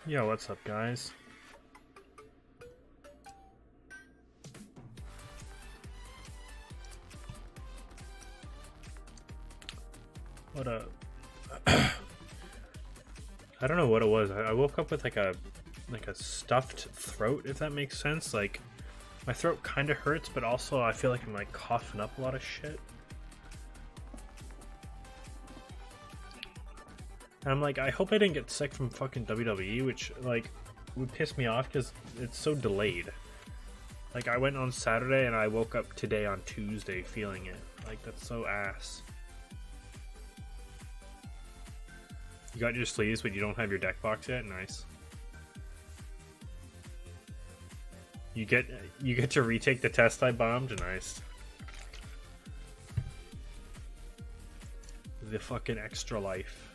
Yo, what's up, guys? What up? I don't know what it was. I woke up with like a stuffed throat, if that makes sense. Like my throat kind of hurts, but also I feel like I'm like coughing up a lot of shit. And I'm like, I hope I didn't get sick from fucking WWE, which like would piss me off because it's so delayed. Like I went on Saturday and I woke up today on Tuesday feeling it. Like that's so ass. You got your sleeves, but you don't have your deck box yet? Nice. You get to retake the test I bombed? Nice. The fucking extra life.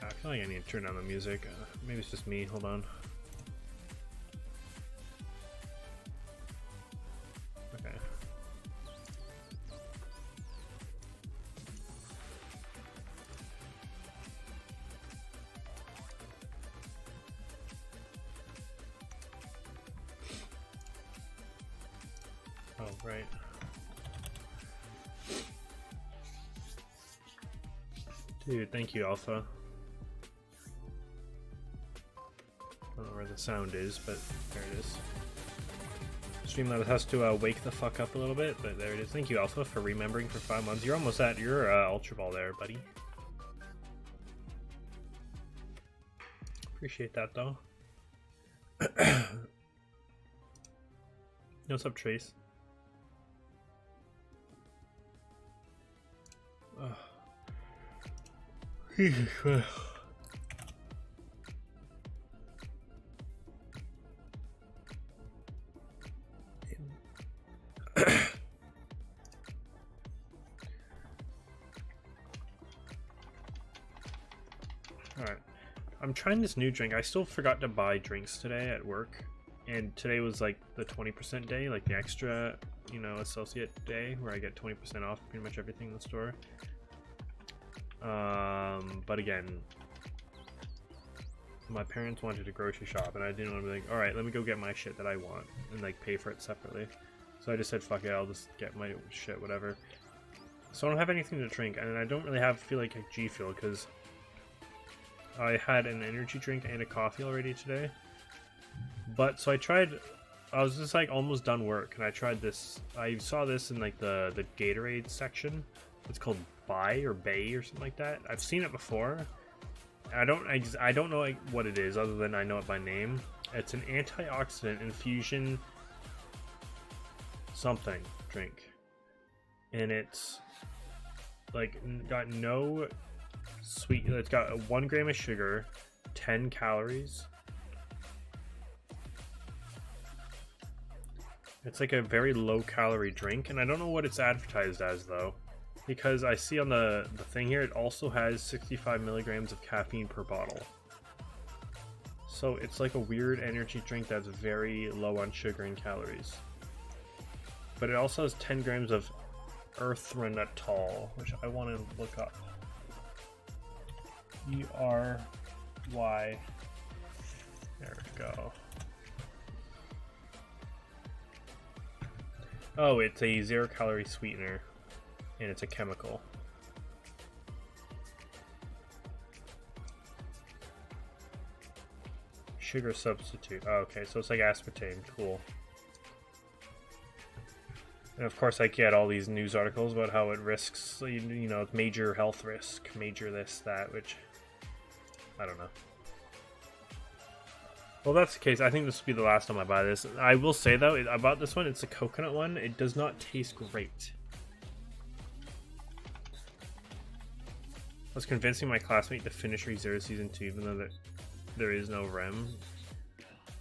I feel like I need to turn down the music. Maybe it's just me. Hold on. Okay. Oh, right. Dude, thank you, Alpha. I don't know where the sound is, but there it is. Streamlabs has to wake the fuck up a little bit, but there it is. Thank you, Alpha, for remembering for 5 months. You're almost at your Ultra Ball there, buddy. Appreciate that, though. What's up, Trace? Alright, I'm trying this new drink. I still forgot to buy drinks today at work, and today was like the 20% day, like the extra, you know, associate day where I get 20% off pretty much everything in the store. But again, my parents wanted to grocery shop, and I didn't want to be like, alright, let me go get my shit that I want and like pay for it separately. So I just said, fuck it, I'll just get my shit, whatever. So I don't have anything to drink, and I don't really feel like a G Fuel because I had an energy drink and a coffee already today. But so I was just like almost done work, and I tried this. I saw this in like the Gatorade section. It's called Bay or something like that. I've seen it before. I don't know like what it is other than I know it by name. It's an antioxidant infusion something drink, and it's like got no sweet. It's got 1 gram of sugar, 10 calories. It's like a very low calorie drink, and I don't know what it's advertised as though, because I see on the thing here it also has 65 milligrams of caffeine per bottle. So it's like a weird energy drink that's very low on sugar and calories. But it also has 10 grams of erythritol, which I want to look up. E-R-Y. There we go. Oh, it's a 0 calorie sweetener, and it's a chemical. Sugar substitute. Oh, okay, so it's like aspartame. Cool. And of course I get all these news articles about how it risks, you know, major health risk, major this, that, which, I don't know. Well, that's the case. I think this will be the last time I buy this. I will say, though, I bought this one. It's a coconut one. It does not taste great. I was convincing my classmate to finish ReZero Season 2, even though there is no REM.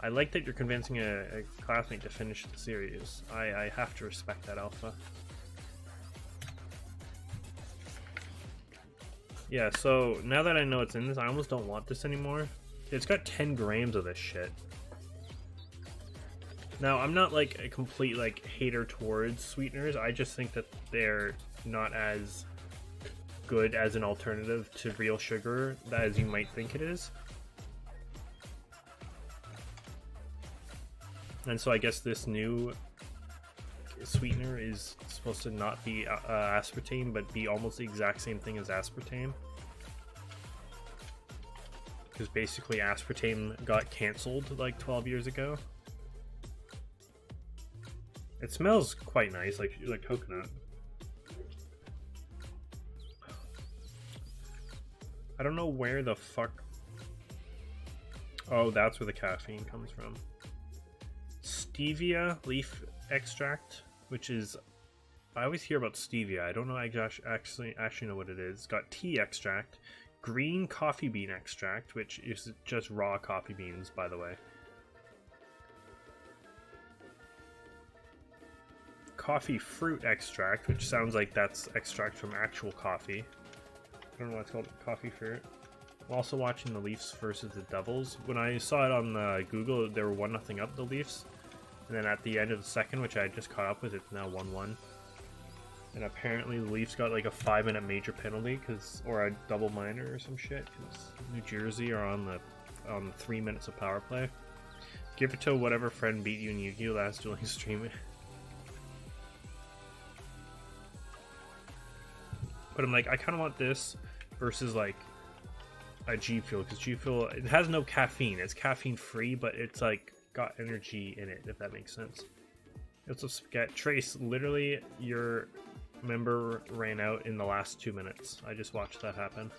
I like that you're convincing a classmate to finish the series. I have to respect that, Alpha. Yeah, so now that I know it's in this, I almost don't want this anymore. It's got 10 grams of this shit. Now, I'm not like a complete like hater towards sweeteners. I just think that they're not as good as an alternative to real sugar as you might think it is. And so I guess this new sweetener is supposed to not be aspartame, but be almost the exact same thing as aspartame. Because basically aspartame got cancelled like 12 years ago. It smells quite nice, like coconut. I don't know where the fuck... Oh, that's where the caffeine comes from. Stevia leaf extract, which is... I always hear about stevia. I don't know actually know what it is. It's got tea extract, green coffee bean extract, which is just raw coffee beans, by the way. Coffee fruit extract, which sounds like that's extract from actual coffee. I don't know why it's called coffee fruit. I'm also watching the Leafs versus the Devils. When I saw it on Google, they were 1-0 up, the Leafs. And then at the end of the second, which I just caught up with, it's now 1-1. And apparently the Leafs got like a 5-minute major penalty, or a double minor or some shit, because New Jersey are on the 3 minutes of power play. Give it to whatever friend beat you in Yu-Gi-Oh! Last dueling stream. But I'm like, I kind of want this versus like a G Fuel, because G Fuel, it has no caffeine. It's caffeine free, but it's like got energy in it, if that makes sense. It's a spaghett. Trace, literally your member ran out in the last 2 minutes. I just watched that happen.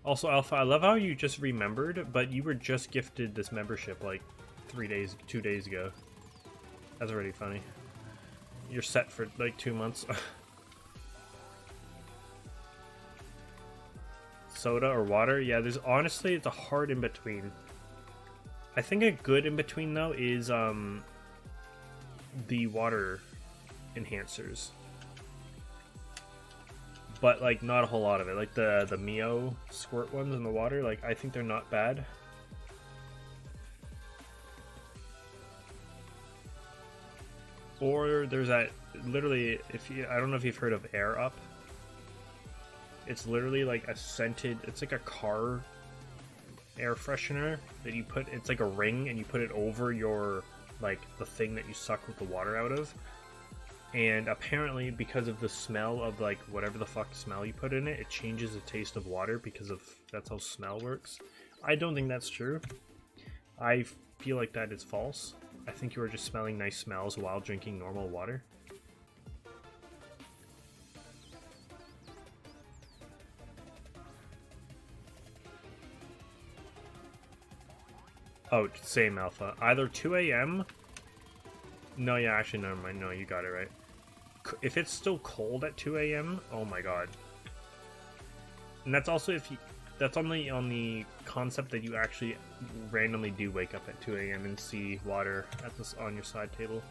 Also, Alpha, I love how you just remembered, but you were just gifted this membership like 2 days ago. That's already funny. You're set for like 2 months. Soda or water? Yeah, there's honestly, it's a hard in between. I think a good in between though is the water enhancers, but like not a whole lot of it. Like the Mio squirt ones in the water, like I think they're not bad. Or there's that, literally, I don't know if you've heard of Air Up. It's literally like a scented, it's like a car air freshener that you put, it's like a ring, and you put it over your, like, the thing that you suck with the water out of. And apparently, because of the smell of, like, whatever the fuck smell you put in it, it changes the taste of water because of, that's how smell works. I don't think that's true. I feel like that is false. I think you are just smelling nice smells while drinking normal water. Oh, same Alpha. Either 2 a.m. No, yeah, actually, never mind. No, you got it right. If it's still cold at 2 a.m., oh my god. And that's also if you... That's only on the concept that you actually randomly do wake up at 2 a.m. and see water at this on your side table.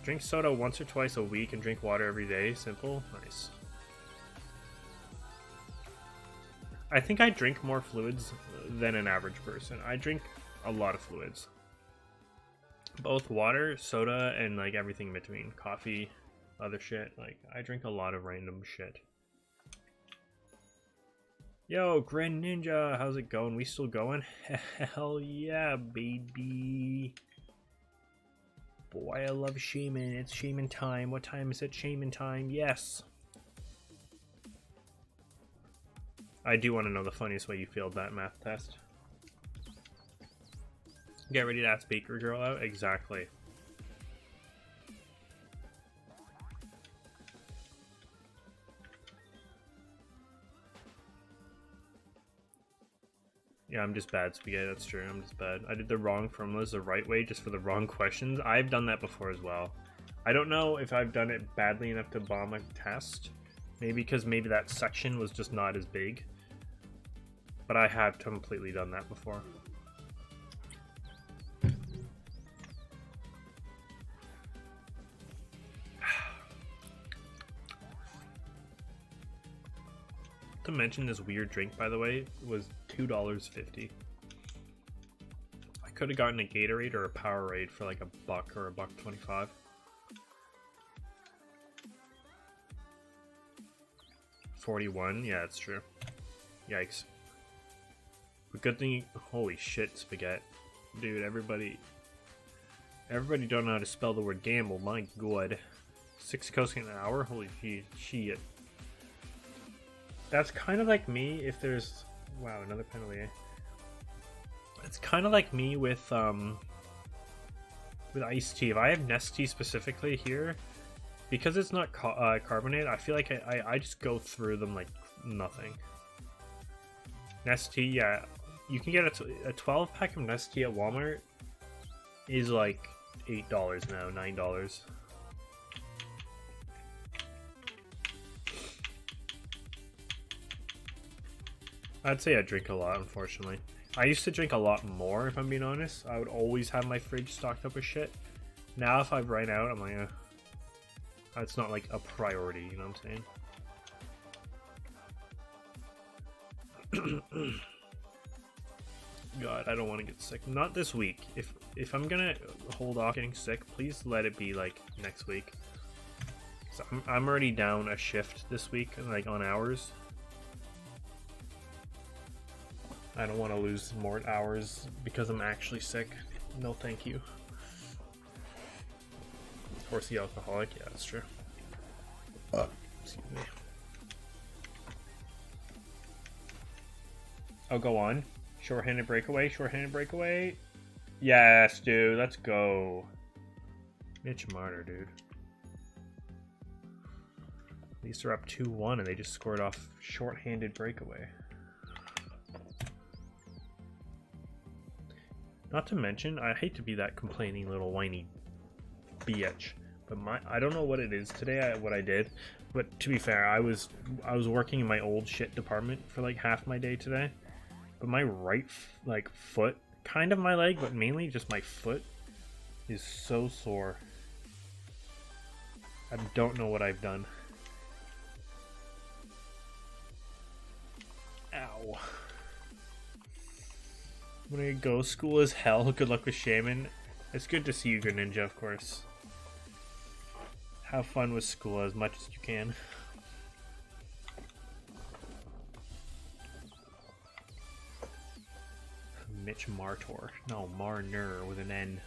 Drink soda once or twice a week and drink water every day. Simple. Nice. I think I drink more fluids than an average person. I drink a lot of fluids. Both water, soda, and like everything in between. Coffee, other shit. Like, I drink a lot of random shit. Yo, Grin Ninja, how's it going? We still going? Hell yeah, baby. Boy, I love Shaymin. It's Shaymin time. What time is it? Shaymin time. Yes. I do want to know the funniest way you failed that math test. Get ready to ask Baker Girl out? Exactly. Yeah, I'm just bad, Spaghetti, that's true, I'm just bad. I did the wrong formulas the right way just for the wrong questions. I've done that before as well. I don't know if I've done it badly enough to bomb a test. Maybe because maybe that section was just not as big. But I have completely done that before. To mention this weird drink, by the way, was $2.50. I could have gotten a Gatorade or a Powerade for like $1 or $1.25. 41. Yeah, that's true. Yikes. But good thing. Holy shit, spaghett, dude! Everybody don't know how to spell the word gamble. My god. 6 coasting an hour. Holy shit. That's kind of like me if there's. Wow, another penalty. Eh? It's kind of like me with iced tea. If I have Nest tea specifically here, because it's not carbonate, I feel like I just go through them like nothing. Nest tea, yeah, you can get a 12 pack of Nest tea at Walmart is like $8 now, $9. I'd say I drink a lot, unfortunately. I used to drink a lot more, if I'm being honest. I would always have my fridge stocked up with shit. Now, if I've run out, I'm like, it's not like a priority, you know what I'm saying? God, I don't want to get sick. Not this week. If I'm gonna hold off getting sick, please let it be like next week. So I'm already down a shift this week, like on hours. I don't want to lose more hours because I'm actually sick. No, thank you. Horsey alcoholic, yeah, that's true. Excuse me. Oh, go on. Short-handed breakaway, short-handed breakaway. Yes, dude, let's go. Mitch Martyr, dude. At least they're up 2-1 and they just scored off short-handed breakaway. Not to mention, I hate to be that complaining little whiny bitch, but I don't know what it is today, what I did, but to be fair, I was working in my old shit department for like half my day today, but my right like foot, kind of my leg, but mainly just my foot is so sore. I don't know what I've done. Ow. I'm gonna go. School is hell. Good luck with Shaymin. It's good to see you, Greninja, of course. Have fun with school as much as you can. Mitch Martor. No, Marner with an N.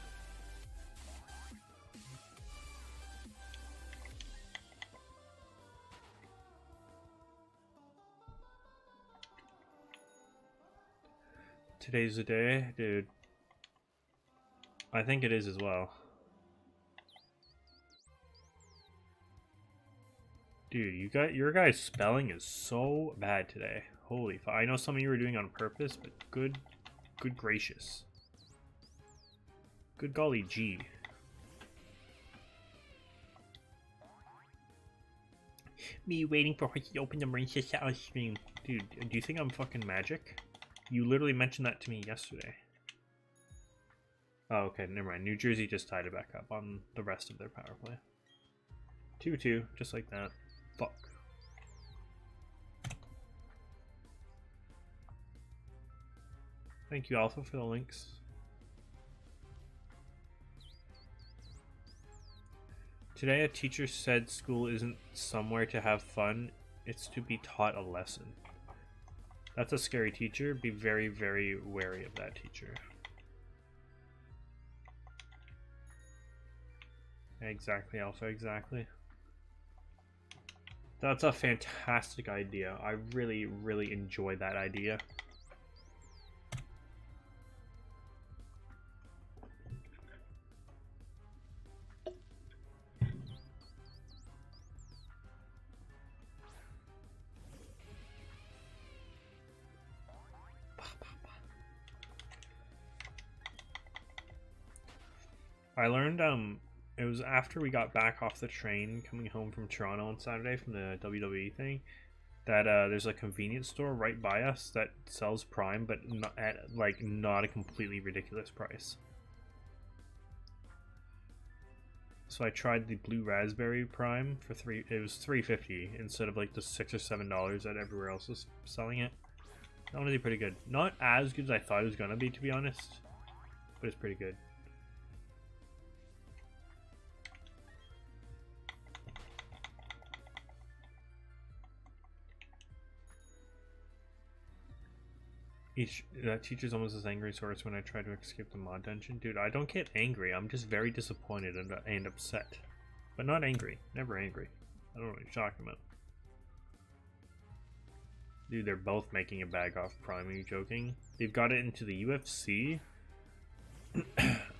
Today's the day, dude. I think it is as well. Dude, your guys' spelling is so bad today. Holy fuck. I know some of you were doing it on purpose, but good gracious. Good golly gee. Me waiting for her to open the Marisha South stream. Dude, do you think I'm fucking magic? You literally mentioned that to me yesterday. Oh, okay, never mind. New Jersey just tied it back up on the rest of their power play. 2-2, just like that. Fuck. Thank you, Alpha, for the links. Today, a teacher said school isn't somewhere to have fun, it's to be taught a lesson. That's a scary teacher. Be very, very wary of that teacher. Exactly, Alpha, exactly. That's a fantastic idea. I really, really enjoy that idea. I learned, it was after we got back off the train coming home from Toronto on Saturday from the WWE thing, that there's a convenience store right by us that sells Prime, but not at like not a completely ridiculous price. So I tried the blue raspberry Prime for it was $3.50 instead of like the $6 or $7 that everywhere else was selling it. That one is pretty good. Not as good as I thought it was gonna be, to be honest, but it's pretty good. That teacher's almost as angry as Horse when I try to escape the mod dungeon. Dude, I don't get angry. I'm just very disappointed and upset. But not angry. Never angry. I don't know what you're talking about. Dude, they're both making a bag off Prime. Are you joking? They've got it into the UFC.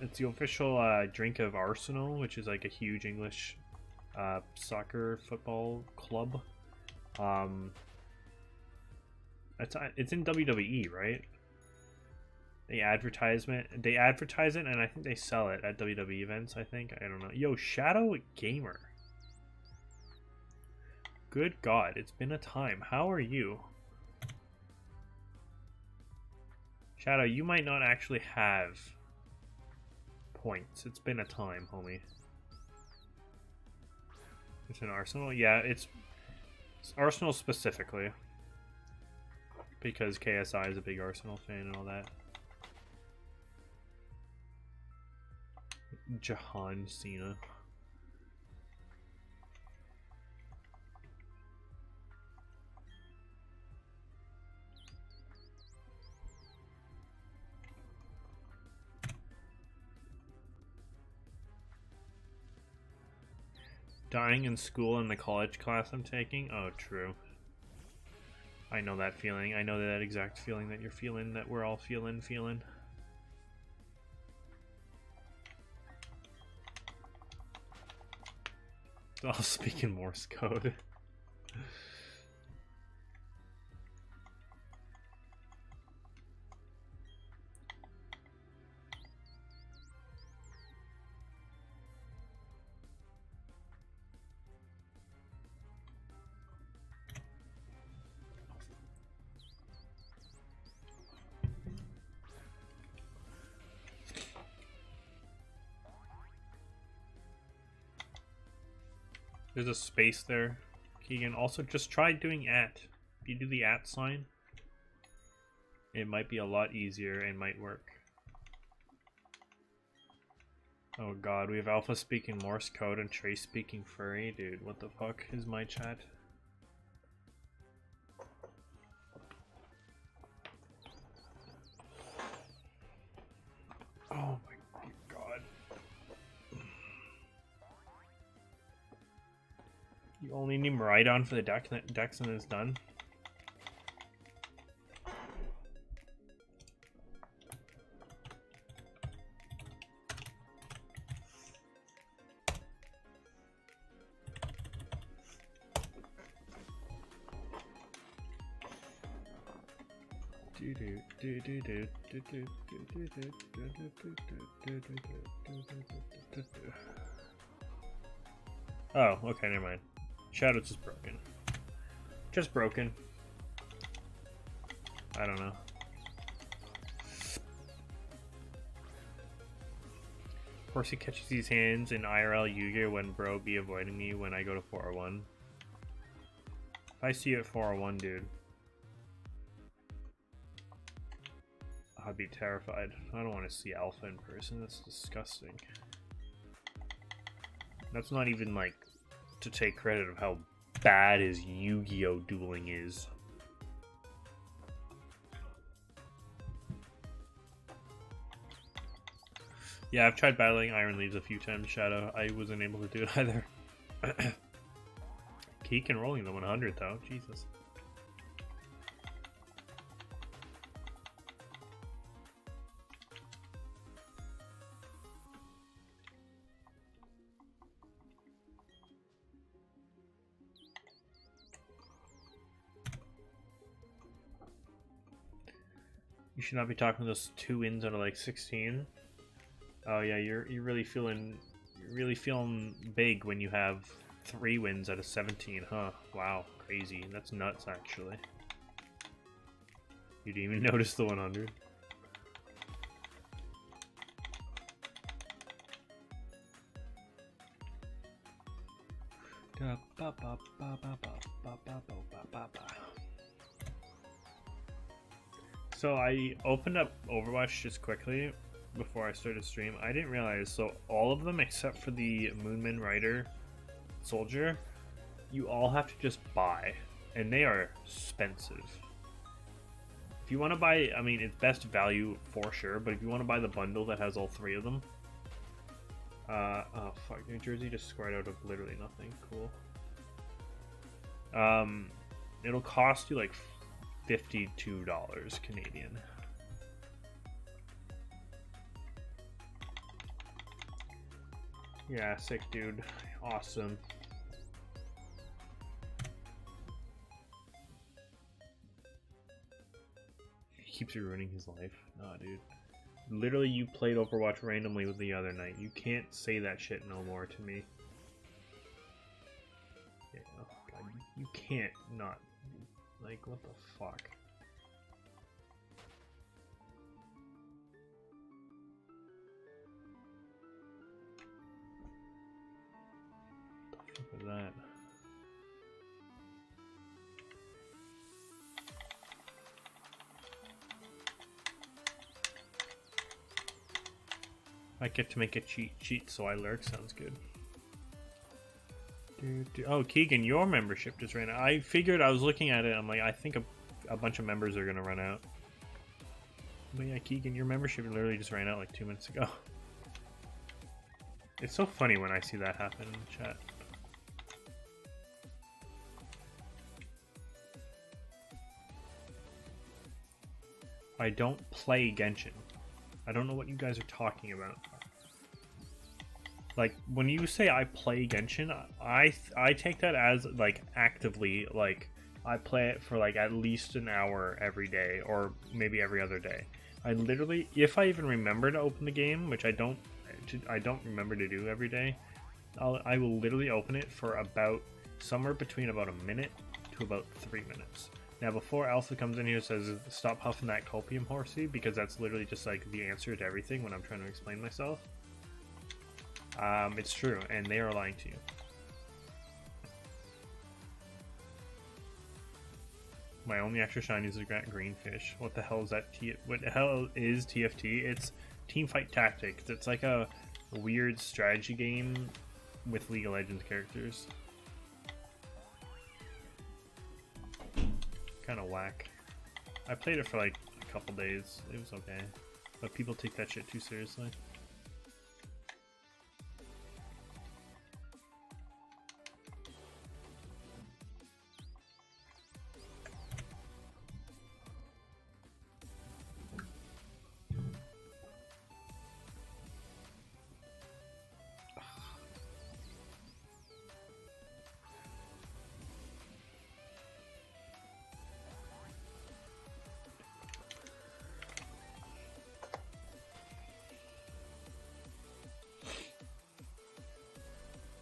It's the official drink of Arsenal, which is like a huge English soccer football club. It's in WWE, right? They advertise it, and I think they sell it at WWE events. I don't know. Yo, Shadow Gamer. Good God, it's been a time. How are you? Shadow, you might not actually have points. It's been a time, homie. It's an Arsenal? Yeah, it's Arsenal specifically. Because KSI is a big Arsenal fan and all that. Jahan Cena. Dying in school in the college class I'm taking? Oh, true. I know that feeling. I know that exact feeling that you're feeling, that we're all feeling. I'll speak in Morse code. There's a space there, Keegan. Also, just try doing @. If you do the @ sign, it might be a lot easier and might work. Oh god, we have Alpha speaking Morse code and Trace speaking furry. Dude, what the fuck is my chat? Oh my god. You only need Maridon for the dex and it's done. Oh, okay, never mind. Shadow's just broken. Just broken. I don't know. Horsey catches these hands in IRL Yu-Gi-Oh when bro be avoiding me when I go to 401. If I see you at 401, dude, I'd be terrified. I don't want to see Alpha in person. That's disgusting. That's not even like to take credit of how bad his Yu-Gi-Oh dueling is. Yeah, I've tried battling Iron Leaves a few times, Shadow. I wasn't able to do it either. Keek and rolling the 100 though, Jesus. You should not be talking those 2 wins out of like 16. Oh yeah, you're really feeling big when you have 3 wins out of 17, huh? Wow, crazy. That's nuts actually. You didn't even notice the 100. So I opened up Overwatch just quickly before I started stream. I didn't realize, so all of them except for the Moonman Rider Soldier, you all have to just buy, and they are expensive. If you want to buy, I mean, it's best value for sure, but if you want to buy the bundle that has all 3 of them, oh fuck, New Jersey just squared out of literally nothing. Cool. It'll cost you like $52 Canadian. Yeah, sick dude. Awesome. He keeps ruining his life. Nah, dude. Literally, you played Overwatch randomly with the other night. You can't say that shit no more to me. Yeah, oh God, you can't not. Like, what the fuck? What the fuck is that? I get to make a cheat, so I lurk. Sounds good. Oh, Keegan, your membership just ran out. I figured, I was looking at it, I'm like, I think a bunch of members are gonna run out. But yeah, Keegan, your membership literally just ran out like 2 minutes ago. It's so funny when I see that happen in the chat. I don't play Genshin. I don't know what you guys are talking about. Like, when you say I play Genshin, I take that as, like, actively, like, I play it for, like, at least an hour every day, or maybe every other day. I literally, if I even remember to open the game, which I don't remember to do every day, I will literally open it for about, somewhere between about a minute to about 3 minutes. Now, before Alpha comes in here and says, stop huffing that copium, horsey, because that's literally just, like, the answer to everything when I'm trying to explain myself. It's true, and they are lying to you. My only extra shiny is a green fish. What the hell is that? What the hell is TFT? It's Teamfight Tactics. It's like a weird strategy game with League of Legends characters. Kind of whack. I played it for like a couple days. It was okay, but people take that shit too seriously.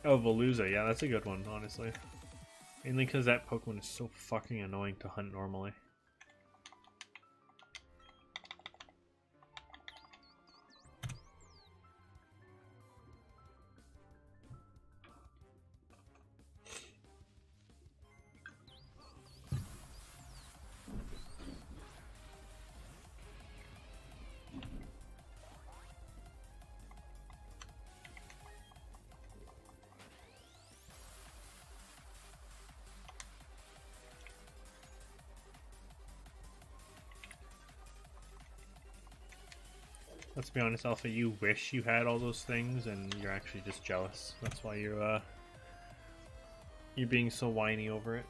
Oh, Veluza, yeah, that's a good one, honestly. Mainly because that Pokemon is so fucking annoying to hunt normally. Let's be honest, Alpha, you wish you had all those things, and you're actually just jealous. That's why you're being so whiny over it.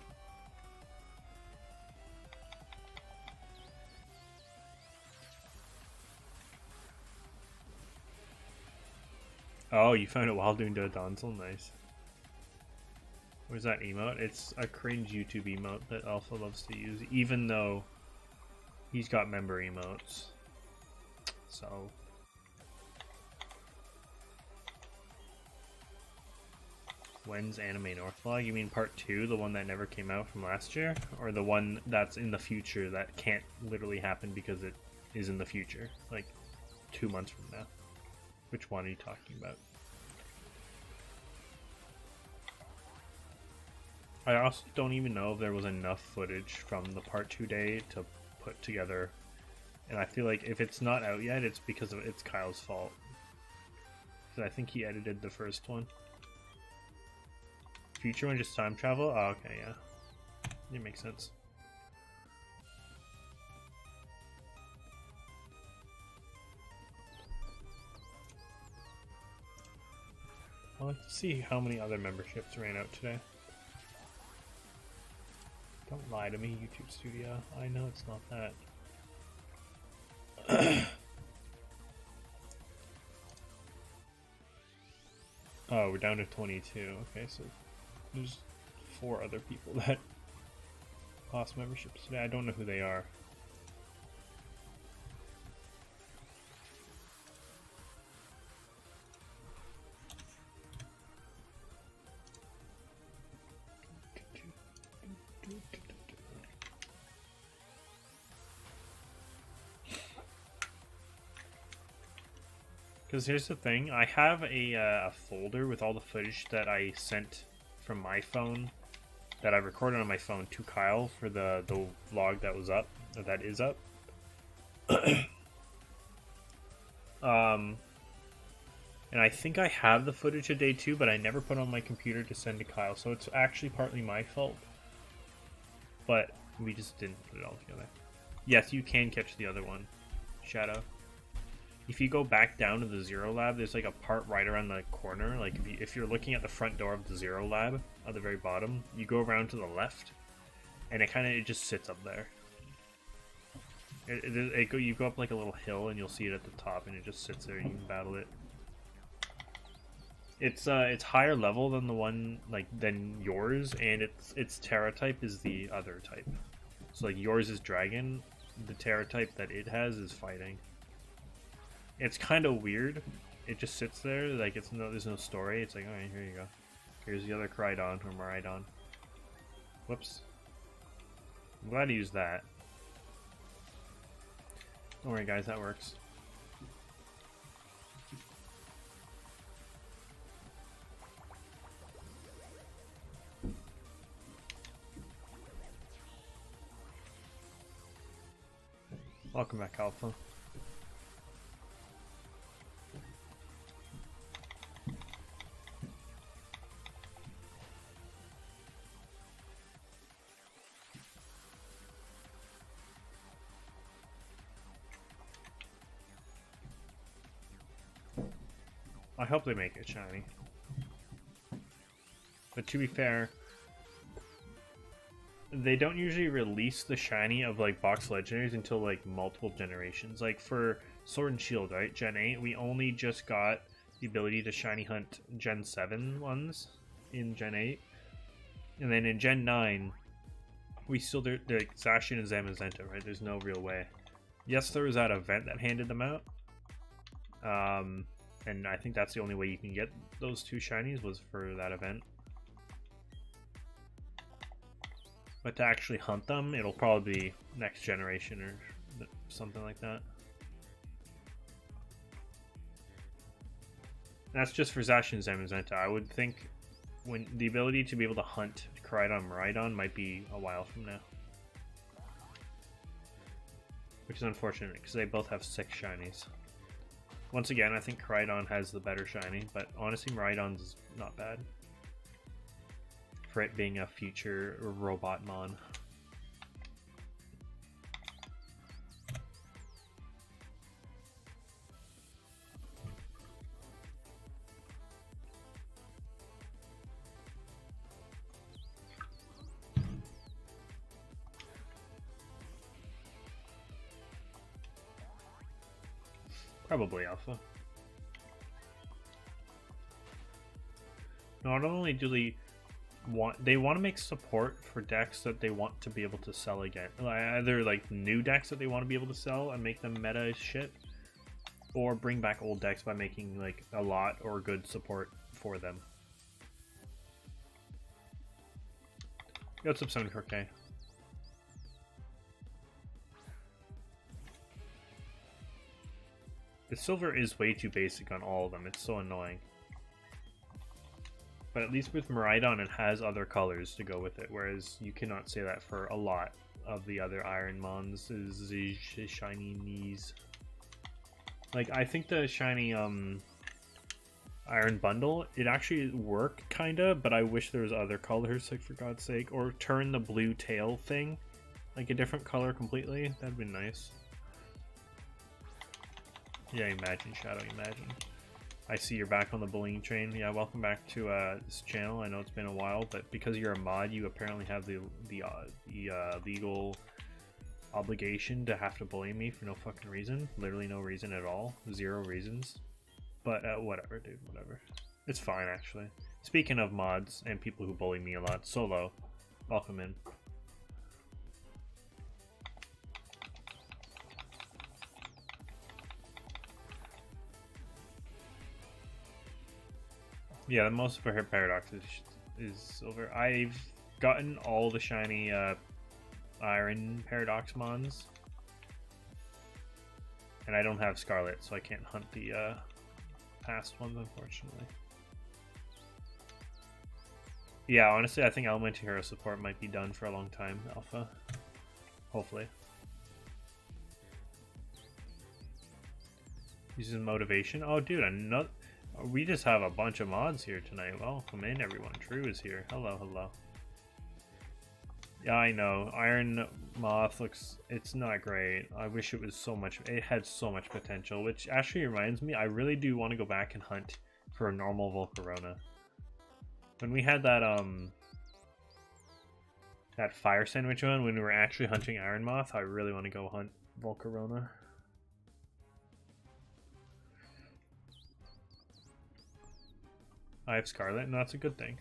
Oh, you found it while doing Dodonzel? Nice. Where's that emote? It's a cringe YouTube emote that Alpha loves to use, even though he's got member emotes. So... When's Anime Northlog? You mean part 2, the one that never came out from last year? Or the one that's in the future that can't literally happen because it is in the future? Like, 2 months from now. Which one are you talking about? I also don't even know if there was enough footage from the part 2 day to put together. And I feel like if it's not out yet, it's because it's Kyle's fault. Because I think he edited the first one. Future one, just time travel? Oh, okay, yeah. It makes sense. like to see how many other memberships ran out today. Don't lie to me, YouTube Studio. I know it's not that. Oh, we're down to 22. Okay, so there's 4 other people that lost memberships today. I don't know who they are. Because here's the thing, I have a folder with all the footage that I sent from my phone, that I recorded on my phone to Kyle for the vlog that was up, or that is up. And I think I have the footage of day 2, but I never put it on my computer to send to Kyle, so it's actually partly my fault. But we just didn't put it all together. Yes, you can catch the other one, Shadow. If you go back down to the Zero Lab, there's like a part right around the corner. Like if you're looking at the front door of the Zero Lab at the very bottom, you go around to the left, and it just sits up there. You go up like a little hill, and you'll see it at the top, and it just sits there. And you can battle it. It's higher level than the one than yours, and its Terra type is the other type. So like yours is Dragon, the Terra type that it has is Fighting. It's kind of weird. It just sits there, like there's no story. It's like, alright, here you go. Here's the other Crydon or Maridon. Whoops. I'm glad I used that. Don't worry, guys, that works. Welcome back, Alpha. I hope they make it shiny. But to be fair, they don't usually release the shiny of like box legendaries until like multiple generations. Like for Sword and Shield, right? Gen 8, we only just got the ability to shiny hunt Gen 7 ones in Gen 8. And then in Gen 9, we still do like Zacian and Zamazenta, right? There's no real way. Yes, there was that event that handed them out. And I think that's the only way you can get those 2 shinies was for that event. But to actually hunt them, it'll probably be next generation or something like that. That's just for Zacian and Zamazenta. I would think when the ability to be able to hunt Crydon Maridon might be a while from now. Which is unfortunate because they both have 6 shinies. Once again, I think Crydon has the better shiny, but honestly, Maridon's not bad. For it being a future robot mon. Probably Alpha. Not only do they want to make support for decks that they want to be able to sell again. Either like new decks that they want to be able to sell and make them meta as shit, or bring back old decks by making like ALoT or good support for them. What's up, 74K? The silver is way too basic on all of them. It's so annoying. But at least with Maridon, it has other colors to go with it, whereas you cannot say that for a lot of the other Iron Mons. Is the shiny knees. Like, I think the shiny Iron Bundle, it actually worked kinda, but I wish there was other colors, like for God's sake, or turn the blue tail thing like a different color completely. That'd be nice. Yeah, imagine, Shadow, imagine. I see you're back on the bullying train. Yeah, welcome back to this channel. I know it's been a while, but because you're a mod, you apparently have the legal obligation to have to bully me for no fucking reason. Literally no reason at all. 0 reasons. But whatever, dude. Whatever. It's fine, actually. Speaking of mods and people who bully me a lot, Solo, welcome in. Yeah, the most for her paradox is silver. I've gotten all the shiny iron paradox mons, and I don't have Scarlet, so I can't hunt the past ones, unfortunately. Yeah, honestly, I think elementary hero support might be done for a long time, Alpha. Hopefully. Using motivation. Oh, dude, another. We just have a bunch of mods here tonight. Welcome in, everyone. Drew is here. Hello, hello. Yeah, I know. Iron Moth looks... It's not great. I wish it was so much... It had so much potential, which actually reminds me, I really do want to go back and hunt for a normal Volcarona. When we had that, that fire sandwich one, when we were actually hunting Iron Moth, I really want to go hunt Volcarona. I have Scarlet, and that's a good thing.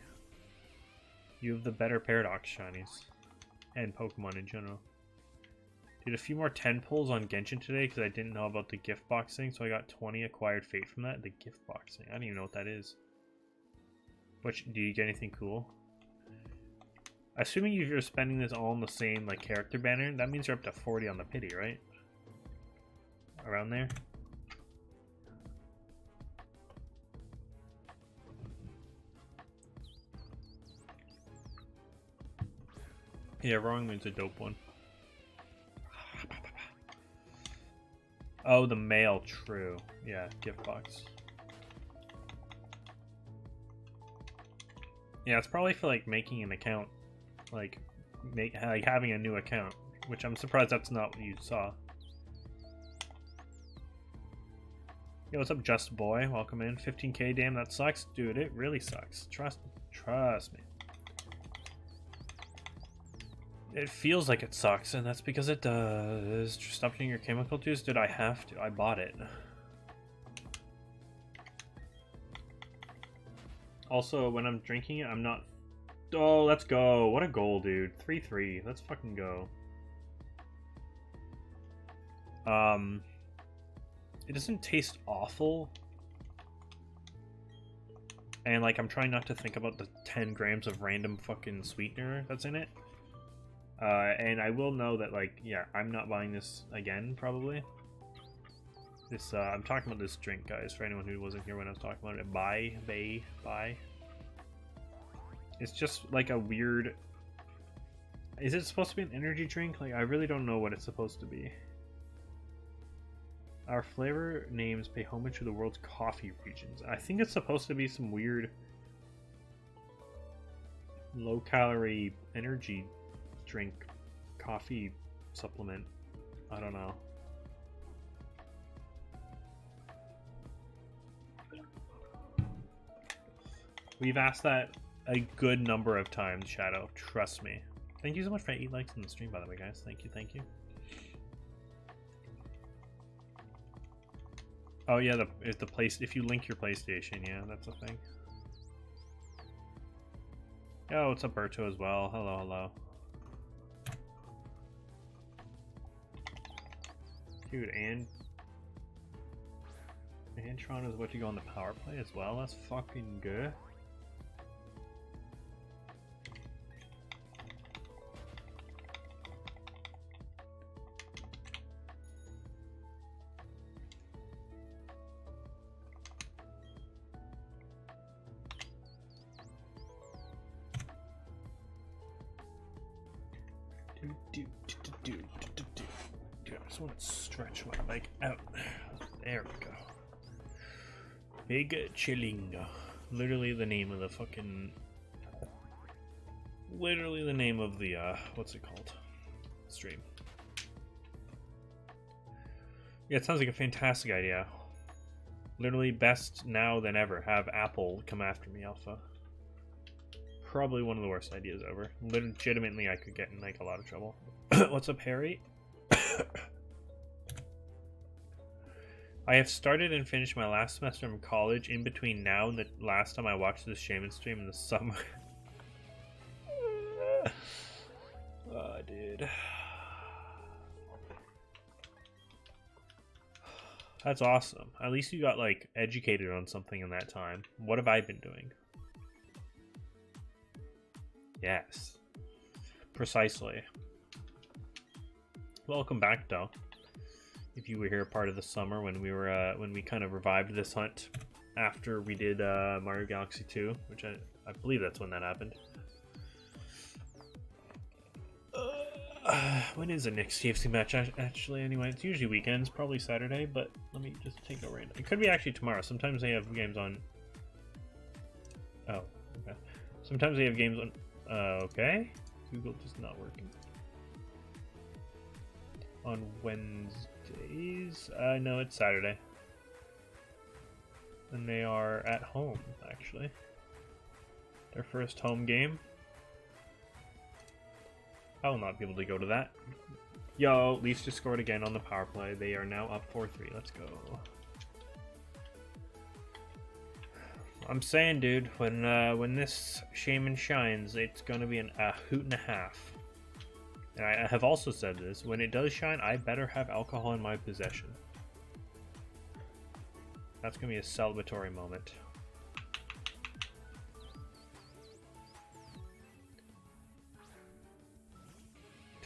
You have the better Paradox shinies. And Pokemon in general. Did a few more 10 pulls on Genshin today because I didn't know about the gift box thing, so I got 20 acquired fate from that. The gift box thing. I don't even know what that is. Do you get anything cool? Assuming you're spending this all on the same like character banner, that means you're up to 40 on the pity, right? Around there? Yeah, Wrong Moon's a dope one. Oh, the mail, true. Yeah, gift box. Yeah, it's probably for like making an account, like having a new account, which I'm surprised that's not what you saw. Yo, what's up, Just Boy? Welcome in. 15k, damn, that sucks, dude. It really sucks. Trust me. It feels like it sucks, and that's because it does. Stop drinking your chemical juice? Did I have to? I bought it. Also, when I'm drinking it, I'm not... Oh, let's go. What a goal, dude. 3-3. Let's fucking go. It doesn't taste awful. And, like, I'm trying not to think about the 10 grams of random fucking sweetener that's in it. And I will know that, like, yeah, I'm not buying this again, probably. This, I'm talking about this drink, guys, for anyone who wasn't here when I was talking about it. Bye. It's just, like, a weird... Is it supposed to be an energy drink? Like, I really don't know what it's supposed to be. Our flavor names pay homage to the world's coffee regions. I think it's supposed to be some weird... low-calorie energy drink coffee supplement. I don't know. We've asked that a good number of times, Shadow. Trust me. Thank you so much for 8 likes on the stream, by the way, guys. Thank you. Oh yeah, if you link your PlayStation, yeah, that's a thing. Oh, what's up, Berto as well? Hello. Dude, and Antron is what you go on the power play as well. That's fucking good. I just want to stretch my leg out. There we go. Big chilling. Literally the name of the fucking... Literally the name of the, what's it called? Stream. Yeah, it sounds like a fantastic idea. Literally best now than ever. Have Apple come after me, Alpha. Probably one of the worst ideas ever. Legitimately, I could get in like a lot of trouble. What's up, Harry? I have started and finished my last semester in college in between now and the last time I watched this Shaymin stream in the summer. Oh, dude. That's awesome. At least you got, like, educated on something in that time. What have I been doing? Yes. Precisely. Welcome back, though. If you were here part of the summer when we were, when we kind of revived this hunt after we did Mario Galaxy 2, which I believe that's when that happened. When is the next TFC match? Actually, anyway, it's usually weekends, probably Saturday, but let me just take a random. It could be actually tomorrow. Sometimes they have games on. Oh, okay. Sometimes they have games on. Okay. Google just not working. On Wednesdays? No, it's Saturday. And they are at home, actually. Their first home game. I will not be able to go to that. Yo, Leafs just scored again on the power play. They are now up 4-3. Let's go. I'm saying, dude, when this Shaymin shines, it's gonna be a hoot and a half. And I have also said this, when it does shine, I better have alcohol in my possession. That's gonna be a celebratory moment.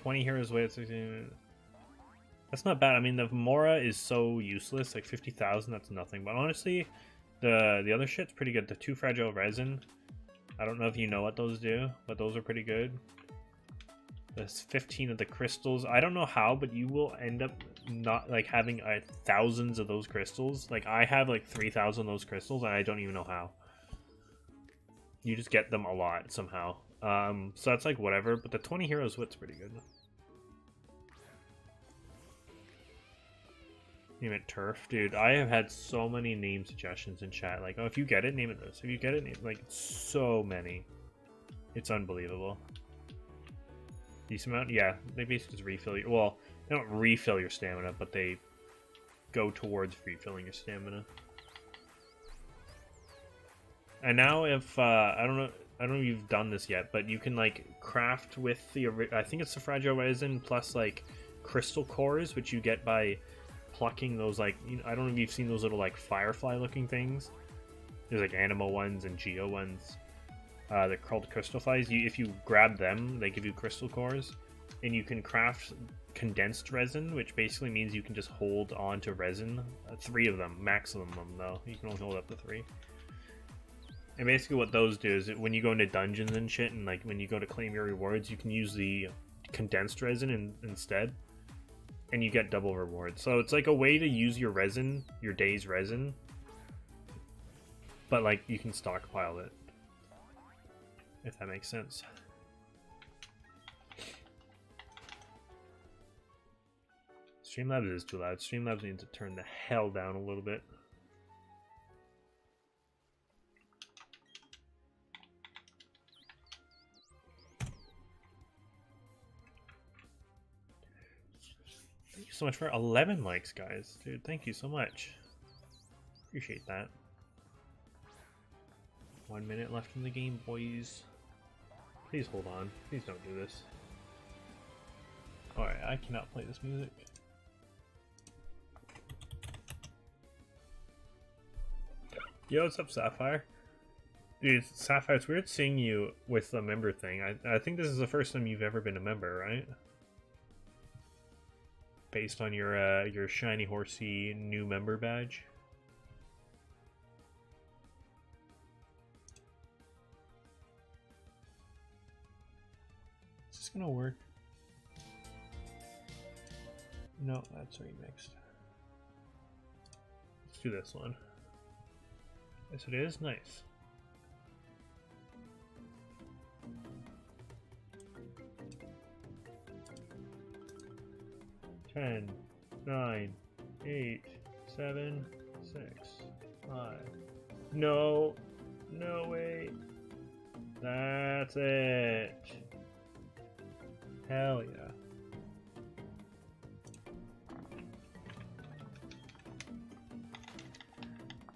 $20 heroes with. That's not bad. I mean, the Mora is so useless. Like 50,000, that's nothing. But honestly, the other shit's pretty good. The 2 fragile resin. I don't know if you know what those do, but those are pretty good. There's 15 of the crystals. I don't know how, but you will end up not like having thousands of those crystals. Like I have like 3,000 of those crystals, and I don't even know how. You just get them a lot somehow. So that's like whatever, but the 20 heroes wit's pretty good. Name it Turf. Dude, I have had so many name suggestions in chat. Like, oh, if you get it, name it this. If you get it, name it, like, so many. It's unbelievable. Decent amount? Yeah, they basically just refill your... Well, they don't refill your stamina, but they go towards refilling your stamina. And now if, I don't know if you've done this yet, but you can, like, craft with the... I think it's the fragile resin plus, like, crystal cores, which you get by plucking those, like... You know, I don't know if you've seen those little, like, firefly-looking things. There's, like, animal ones and geo ones. They're called crystal flies. If you grab them, they give you crystal cores. And you can craft condensed resin, which basically means you can just hold on to resin. 3 of them, maximum, though. You can only hold up to 3. And basically what those do is when you go into dungeons and shit, and like when you go to claim your rewards, you can use the condensed resin instead, and you get double rewards. So it's like a way to use your resin, your day's resin, but like you can stockpile it, if that makes sense. Streamlabs is too loud. Streamlabs needs to turn the hell down a little bit. Thank you so much for 11 likes, guys. Dude, thank you so much. Appreciate that. 1 minute left in the game, boys. Please hold on. Please don't do this. Alright, I cannot play this music. Yo, what's up, Sapphire? Dude, Sapphire, it's weird seeing you with the member thing. I think this is the first time you've ever been a member, right? Based on your shiny horsey new member badge. Is this gonna work? No, that's remixed. Let's do this one. Yes, it is. Nice. Ten, 9, 8, 7, 6, 5. No. No way. That's it. Hell yeah.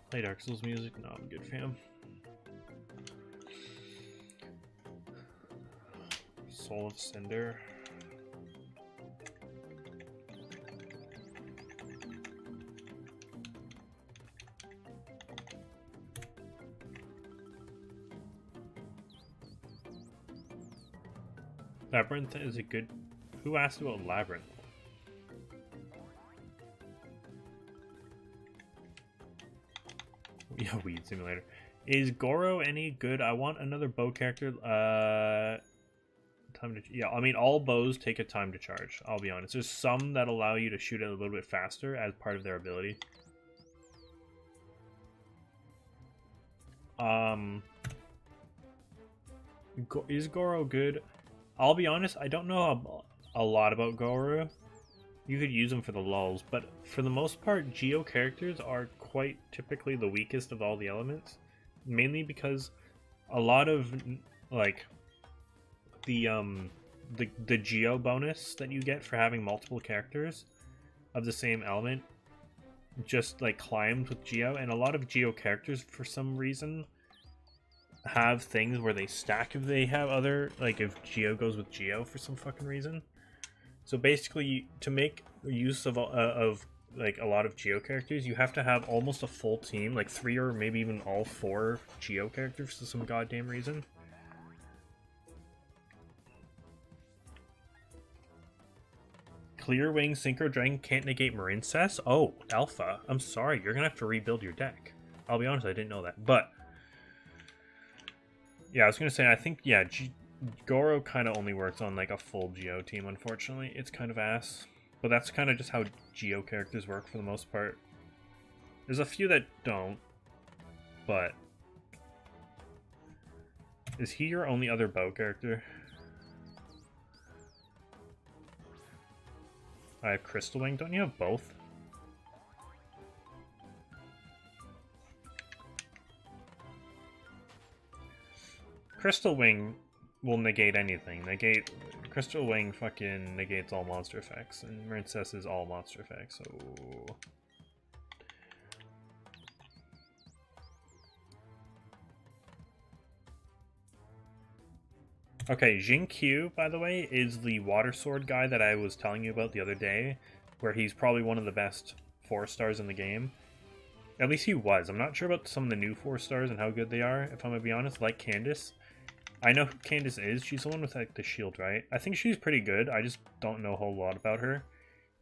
Play Dark Souls music? No, I'm good, fam. Soul of Cinder. Labyrinth is a good... Who asked about Labyrinth? Yeah, Weed Simulator. Is Goro any good? I want another bow character. Time to... Yeah, I mean, all bows take a time to charge, I'll be honest. There's some that allow you to shoot it a little bit faster as part of their ability. Is Goro good? I'll be honest, I don't know a lot about Goro. You could use them for the lulz, but for the most part, Geo characters are quite typically the weakest of all the elements. Mainly because a lot of, like, the Geo bonus that you get for having multiple characters of the same element just, like, climbs with Geo, and a lot of Geo characters, for some reason, have things where they stack if they have other, like if Geo goes with Geo for some fucking reason. So basically, to make use of like a lot of Geo characters, you have to have almost a full team, like 3 or maybe even all 4 Geo characters for some goddamn reason. Clear Wing Synchro Dragon can't negate Marincess? Oh, Alpha. I'm sorry, you're gonna have to rebuild your deck. I'll be honest, I didn't know that. But yeah, I was gonna say, I think, yeah, Goro kind of only works on like a full Geo team, unfortunately. It's kind of ass. But that's kind of just how Geo characters work for the most part. There's a few that don't, but... Is he your only other bow character? I have Crystal Wing. Don't you have both? Crystal Wing will negate anything. Crystal Wing fucking negates all monster effects, and Marincess is all monster effects, so... Okay, Jin-Q, by the way, is the water sword guy that I was telling you about the other day, where he's probably one of the best 4-stars in the game. At least he was. I'm not sure about some of the new 4-stars and how good they are, if I'm gonna be honest, like Candace. I know who Candace is. She's the one with like the shield, right? I think she's pretty good. I just don't know a whole lot about her.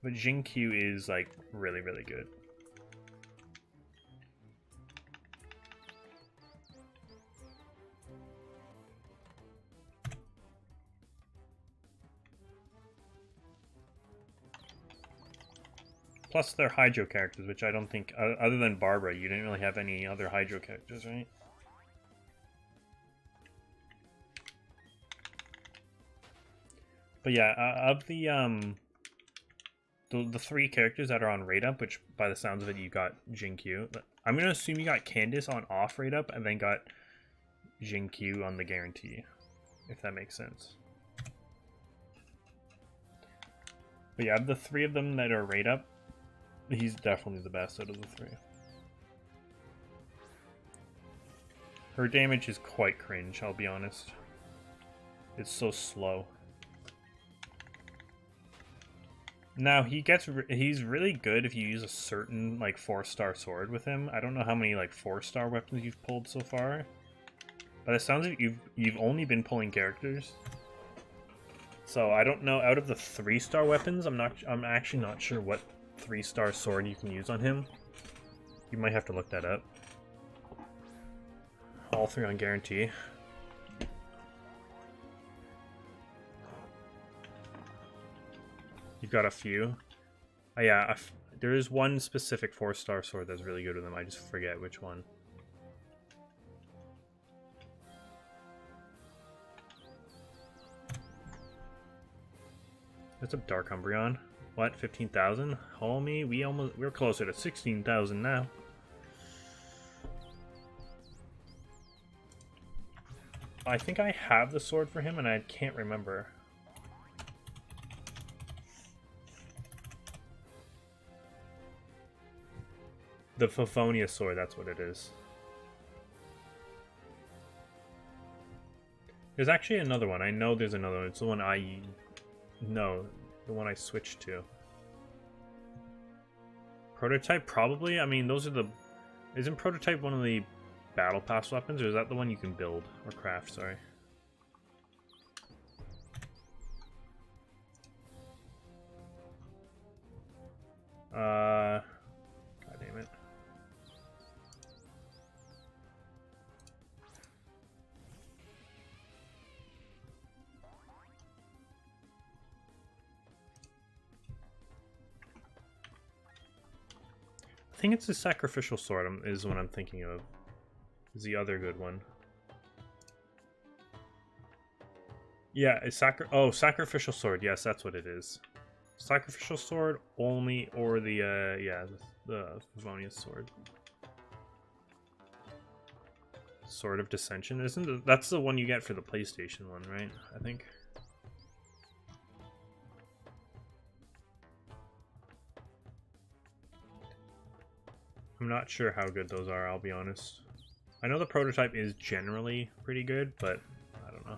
But Jin-Q is like really, really good. Plus they're Hydro characters, which I don't think, other than Barbara, you didn't really have any other Hydro characters, right? But yeah, of the 3 characters that are on rate up, which by the sounds of it you got Jin-Q. I'm gonna assume you got Candace on off rate up and then got Jin-Q on the guarantee, if that makes sense. But yeah, of the 3 of them that are rate up, he's definitely the best out of the 3. Her damage is quite cringe, I'll be honest. It's so slow. Now, he's really good if you use a certain, like, 4-star sword with him. I don't know how many, like, 4-star weapons you've pulled so far. But it sounds like you've only been pulling characters. So, I don't know, out of the 3-star weapons, I'm actually not sure what 3-star sword you can use on him. You might have to look that up. All 3 on guarantee. You've got a few. Oh, yeah, there is one specific 4-star sword that's really good with him. I just forget which one. That's a Dark Umbreon. What, 15,000? Homie, we're closer to 16,000 now. I think I have the sword for him, and I can't remember. The Phofonia sword, that's what it is. There's actually another one. I know there's another one. It's the one I... No, the one I switched to. Prototype, probably? I mean, those are the... Isn't Prototype one of the Battle Pass weapons, or is that the one you can build? Or craft, sorry. God damn it. I think it's the Sacrificial Sword is what I'm thinking of. Is the other good one. Yeah, it's Sacrificial Sword. Yes, that's what it is. Sacrificial Sword only, or the, yeah, the Phofonia Sword. Sword of Dissension. That's the one you get for the PlayStation one, right? I think. I'm not sure how good those are, I'll be honest. I know the Prototype is generally pretty good, but I don't know.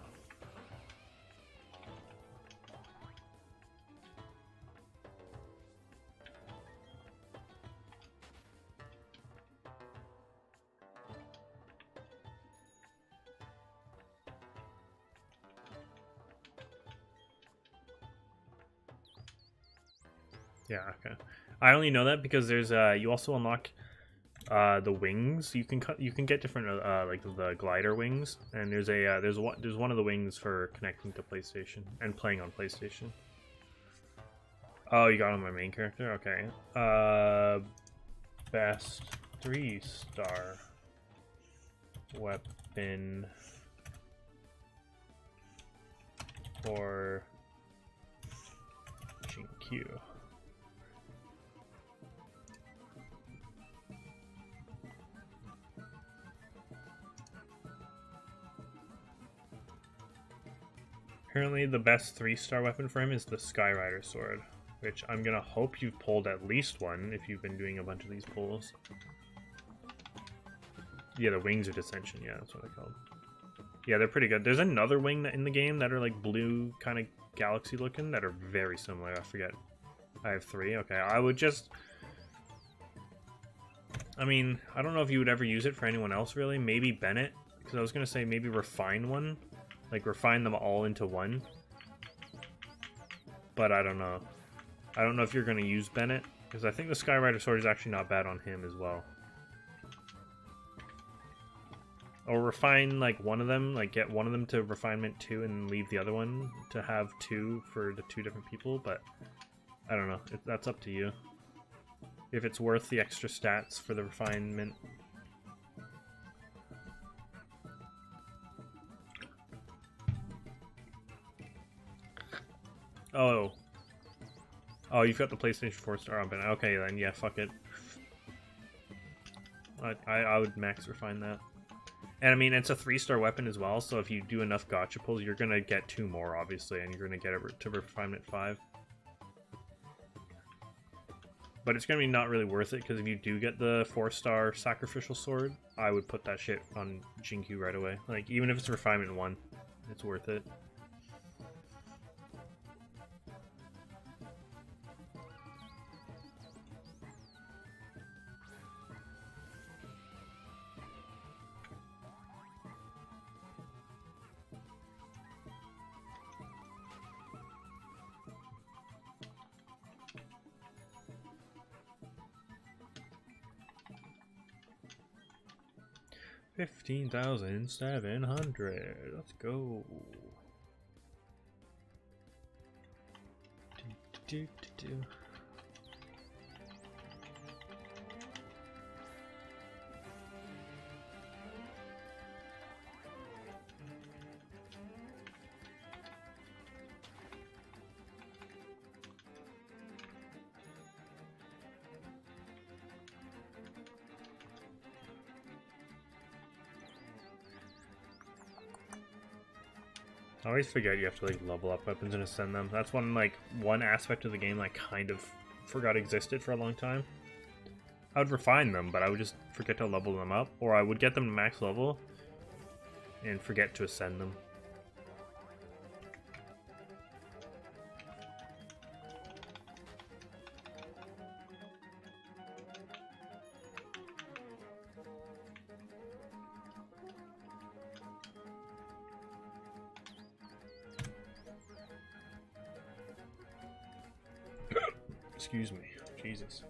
Yeah, okay. I only know that because there's you also unlock the wings. You can get different like the glider wings, and there's one of the wings for connecting to PlayStation and playing on PlayStation. Oh, you got on my main character? Okay. Best 3-star weapon for GQ. Apparently the best 3-star weapon for him is the Skyrider sword, which I'm gonna hope you've pulled at least one if you've been doing a bunch of these pulls. Yeah, the Wings of Dissension, yeah, that's what they're called. Yeah, they're pretty good. There's another wing in the game that are like blue, kind of galaxy looking, that are very similar. I forget. I have 3. Okay, I would just... I mean, I don't know if you would ever use it for anyone else, really. Maybe Bennett, because I was gonna say maybe refine one. Like, refine them all into one. But I don't know. I don't know if you're going to use Bennett, because I think the Skyrider sword is actually not bad on him as well. Or refine, like, one of them. Like, get one of them to refinement 2 and leave the other one to have 2 for the 2 different people. But, I don't know. That's up to you. If it's worth the extra stats for the refinement. Oh. Oh, you've got the PlayStation 4-star on, but okay then, yeah, fuck it. I would max refine that. And I mean, it's a 3-star weapon as well, so if you do enough gacha pulls, you're gonna get 2 more, obviously, and you're gonna get it to refinement 5. But it's gonna be not really worth it, because if you do get the 4-star Sacrificial Sword, I would put that shit on Jinkyu right away. Like, even if it's refinement 1, it's worth it. $15,700. Let's go. Do. I always forget you have to like level up weapons and ascend them. That's one aspect of the game I kind of forgot existed for a long time. I would refine them, but I would just forget to level them up, or I would get them to max level and forget to ascend them. Excuse me. Jesus.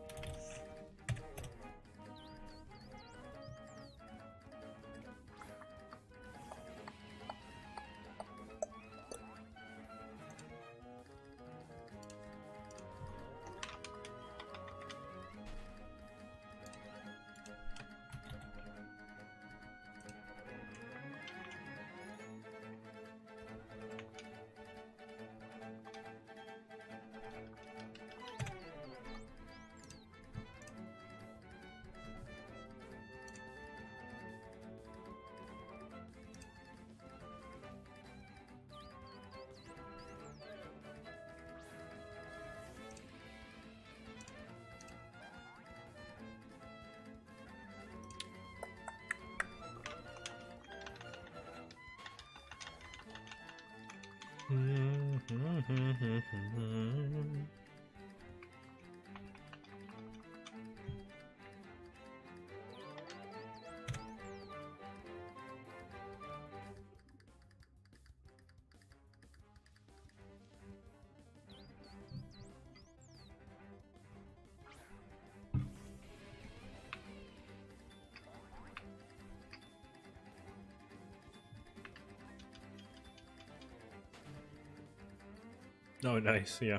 Oh, nice, yeah.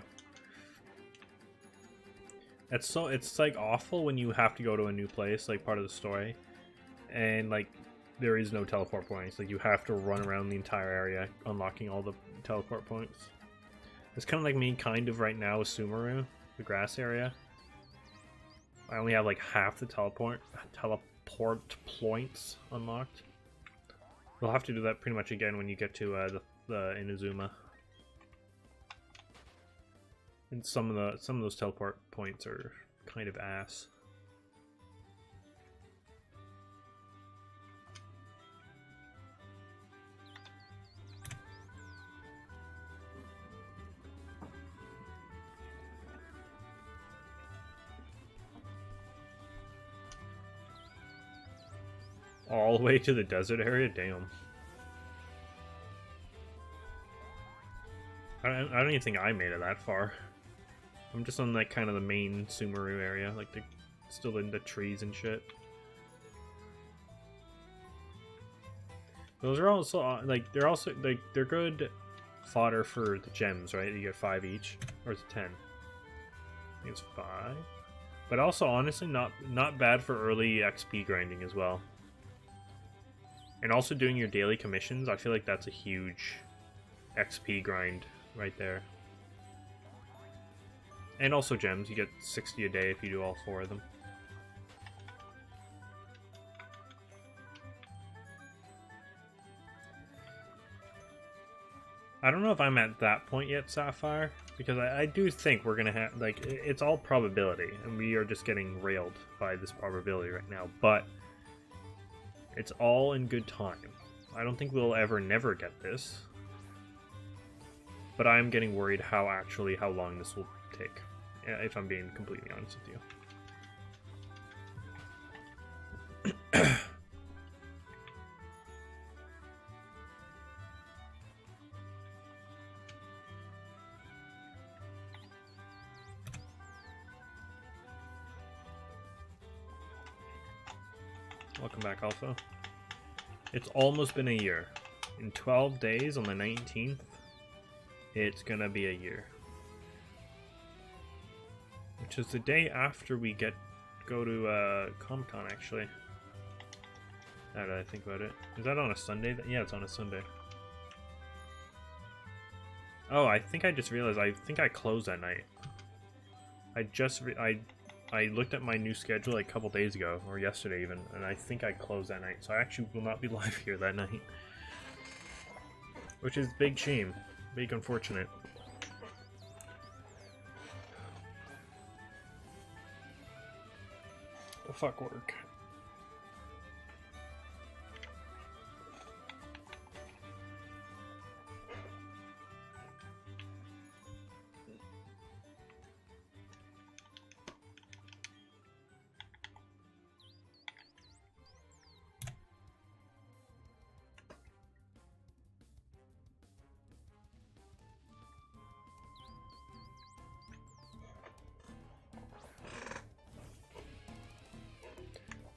It's like awful when you have to go to a new place, like part of the story, and like there is no teleport points. Like you have to run around the entire area, unlocking all the teleport points. It's kind of like me, kind of right now with Sumeru, the grass area. I only have like half the teleport points unlocked. We'll have to do that pretty much again when you get to the Inazuma. And some of those teleport points are kind of ass. All the way to the desert area? Damn. I don't even think I made it that far. I'm just on like kind of the main Sumeru area, like still in the trees and shit. Those are also they're good fodder for the gems, right? You get 5 each, or is it 10? I think it's 5. But also, honestly, not bad for early XP grinding as well. And also doing your daily commissions, I feel like that's a huge XP grind right there. And also gems, you get 60 a day if you do all 4 of them. I don't know if I'm at that point yet, Sapphire, because I do think we're gonna have, like, it's all probability, and we are just getting railed by this probability right now, but it's all in good time. I don't think we'll never get this, but I'm getting worried how long this will take, if I'm being completely honest with you. Welcome back, Alpha. It's almost been a year. In 12 days, on the 19th, it's gonna be a year. Which is the day after we go to Comic-Con, actually. Now that I think about it. Is that on a Sunday? Yeah, it's on a Sunday. Oh, I think I just realized, I think I closed that night. I looked at my new schedule like a couple days ago, or yesterday even, and I think I closed that night, so I actually will not be live here that night. Which is big shame. Big unfortunate. The fuck work.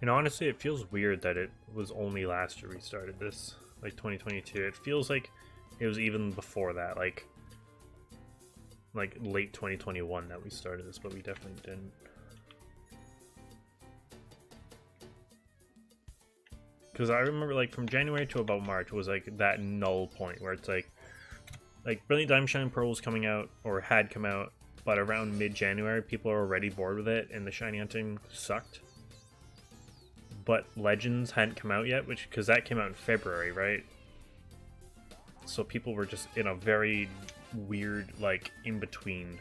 And honestly, it feels weird that it was only last year we started this, like 2022. It feels like it was even before that, like late 2021 that we started this, but we definitely didn't. Because I remember, like, from January to about March was like that null point where it's like Brilliant Diamond Shining Pearl was coming out or had come out, but around mid-January people are already bored with it and the shiny hunting sucked. But Legends hadn't come out yet, because that came out in February, right? So people were just in a very weird, like, in-between.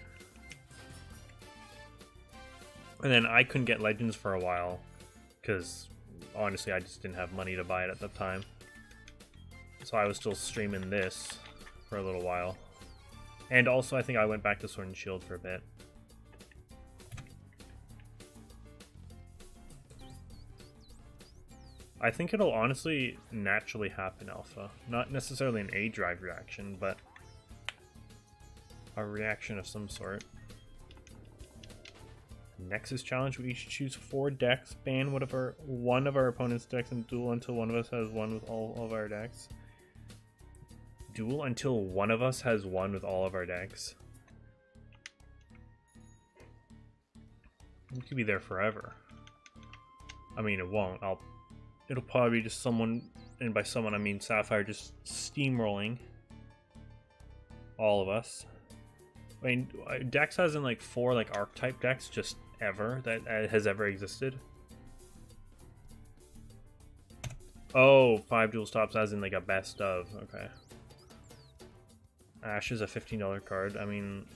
And then I couldn't get Legends for a while, because honestly I just didn't have money to buy it at the time. So I was still streaming this for a little while. And also I think I went back to Sword and Shield for a bit. I think it'll honestly naturally happen, Alpha. Not necessarily an A-drive reaction, but a reaction of some sort. Nexus challenge, we each choose 4 decks, ban one of our opponent's decks, and duel until one of us has one with all of our decks. Duel until one of us has one with all of our decks. We could be there forever. I mean, it won't. It'll probably be just someone, and by someone I mean Sapphire, just steamrolling all of us. I mean, Dex has in like 4 like archetype decks just ever that has ever existed. Oh, 5 dual stops as in like a best of. Okay. Ash is a $15 card. I mean,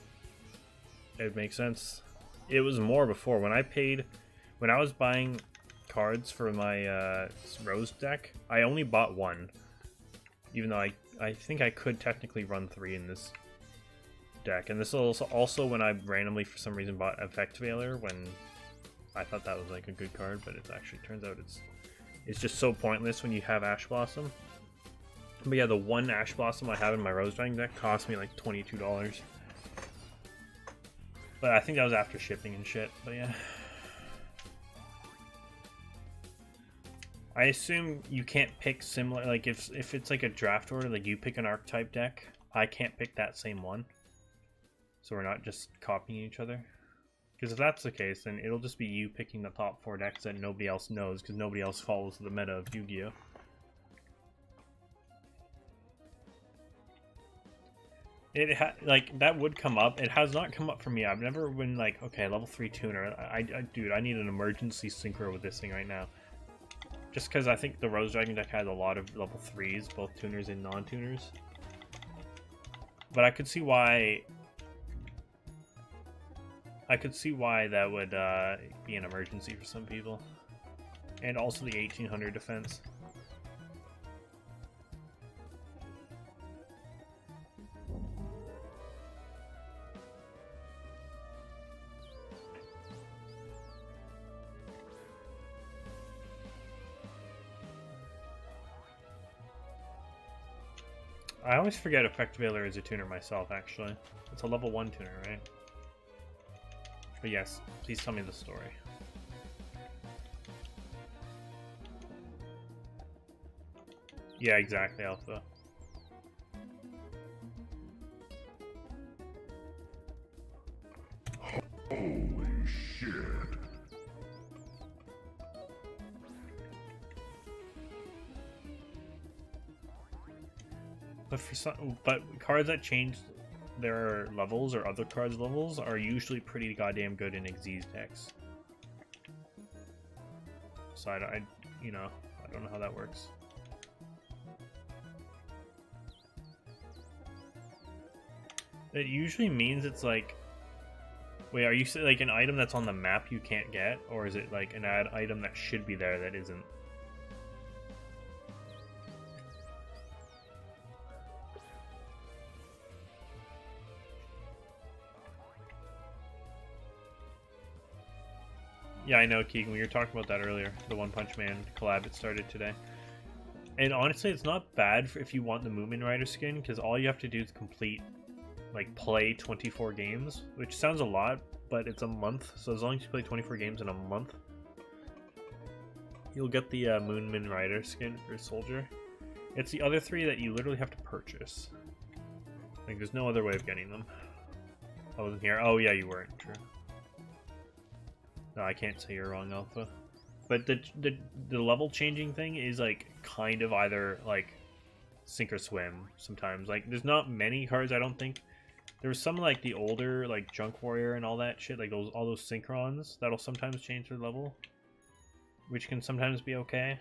it makes sense. It was more before. When I was buying cards for my Rose deck, I only bought 1. Even though I think I could technically run 3 in this deck. And this is also when I randomly for some reason bought Effect Veiler when I thought that was like a good card, but it actually turns out it's just so pointless when you have Ash Blossom. But yeah, the 1 Ash Blossom I have in my Rose Dragon deck cost me like $22. But I think that was after shipping and shit, but yeah. I assume you can't pick similar, like if it's like a draft order, like you pick an archetype deck, I can't pick that same one. So we're not just copying each other. Because if that's the case, then it'll just be you picking the top 4 decks that nobody else knows, because nobody else follows the meta of Yu-Gi-Oh! Like, that would come up. It has not come up for me. I've never been like, okay, level 3 tuner. Dude, I need an emergency synchro with this thing right now. Just because I think the Rose Dragon deck has a lot of level 3s, both tuners and non-tuners. But I could see why that would be an emergency for some people. And also the 1800 defense. I always forget Effect Veiler is a tuner myself, actually. It's a level 1 tuner, right? But yes, please tell me the story. Yeah, exactly, Alpha. Holy shit. But cards that change their levels or other cards' levels are usually pretty goddamn good in Ssgss decks. So I don't know how that works. It usually means it's like... Wait, are you saying like an item that's on the map you can't get? Or is it like an item that should be there that isn't? Yeah, I know, Keegan. We were talking about that earlier. The One Punch Man collab that started today. And honestly, it's not bad if you want the Moomin Rider skin, because all you have to do is complete, like, play 24 games, which sounds a lot, but it's a month. So as long as you play 24 games in a month, you'll get the Moomin Rider skin for Soldier. It's the other three that you literally have to purchase. Like, there's no other way of getting them. I wasn't here. Oh, yeah, you weren't. True. No, I can't say you're wrong, Alpha. But the level changing thing is like kind of either like sink or swim sometimes. Like there's not many cards, I don't think. There's some like the older like Junk Warrior and all that shit, like all those synchrons that'll sometimes change their level, which can sometimes be okay.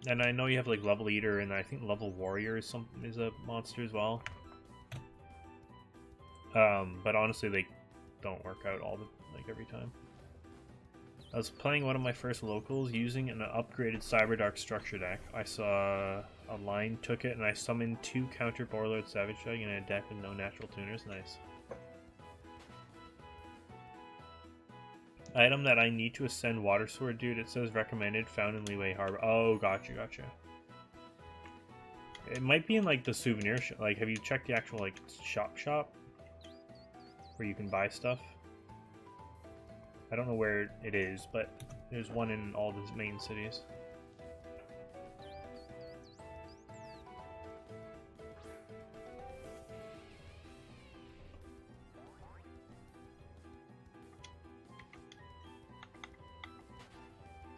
And I know you have like Level Eater and I think Level Warrior is a monster as well. But honestly, they don't work out every time. I was playing one of my first locals using an upgraded Cyberdark structure deck. I saw a line took it and I summoned 2 counter Borlord SapphireDraggy in a deck with no natural tuners. Nice. Item that I need to ascend Water Sword, dude. It says recommended, found in Liyue Harbor. Oh, gotcha. It might be in like the souvenir shop. Like, have you checked the actual like shop? Where you can buy stuff. I don't know where it is, but there's one in all the main cities.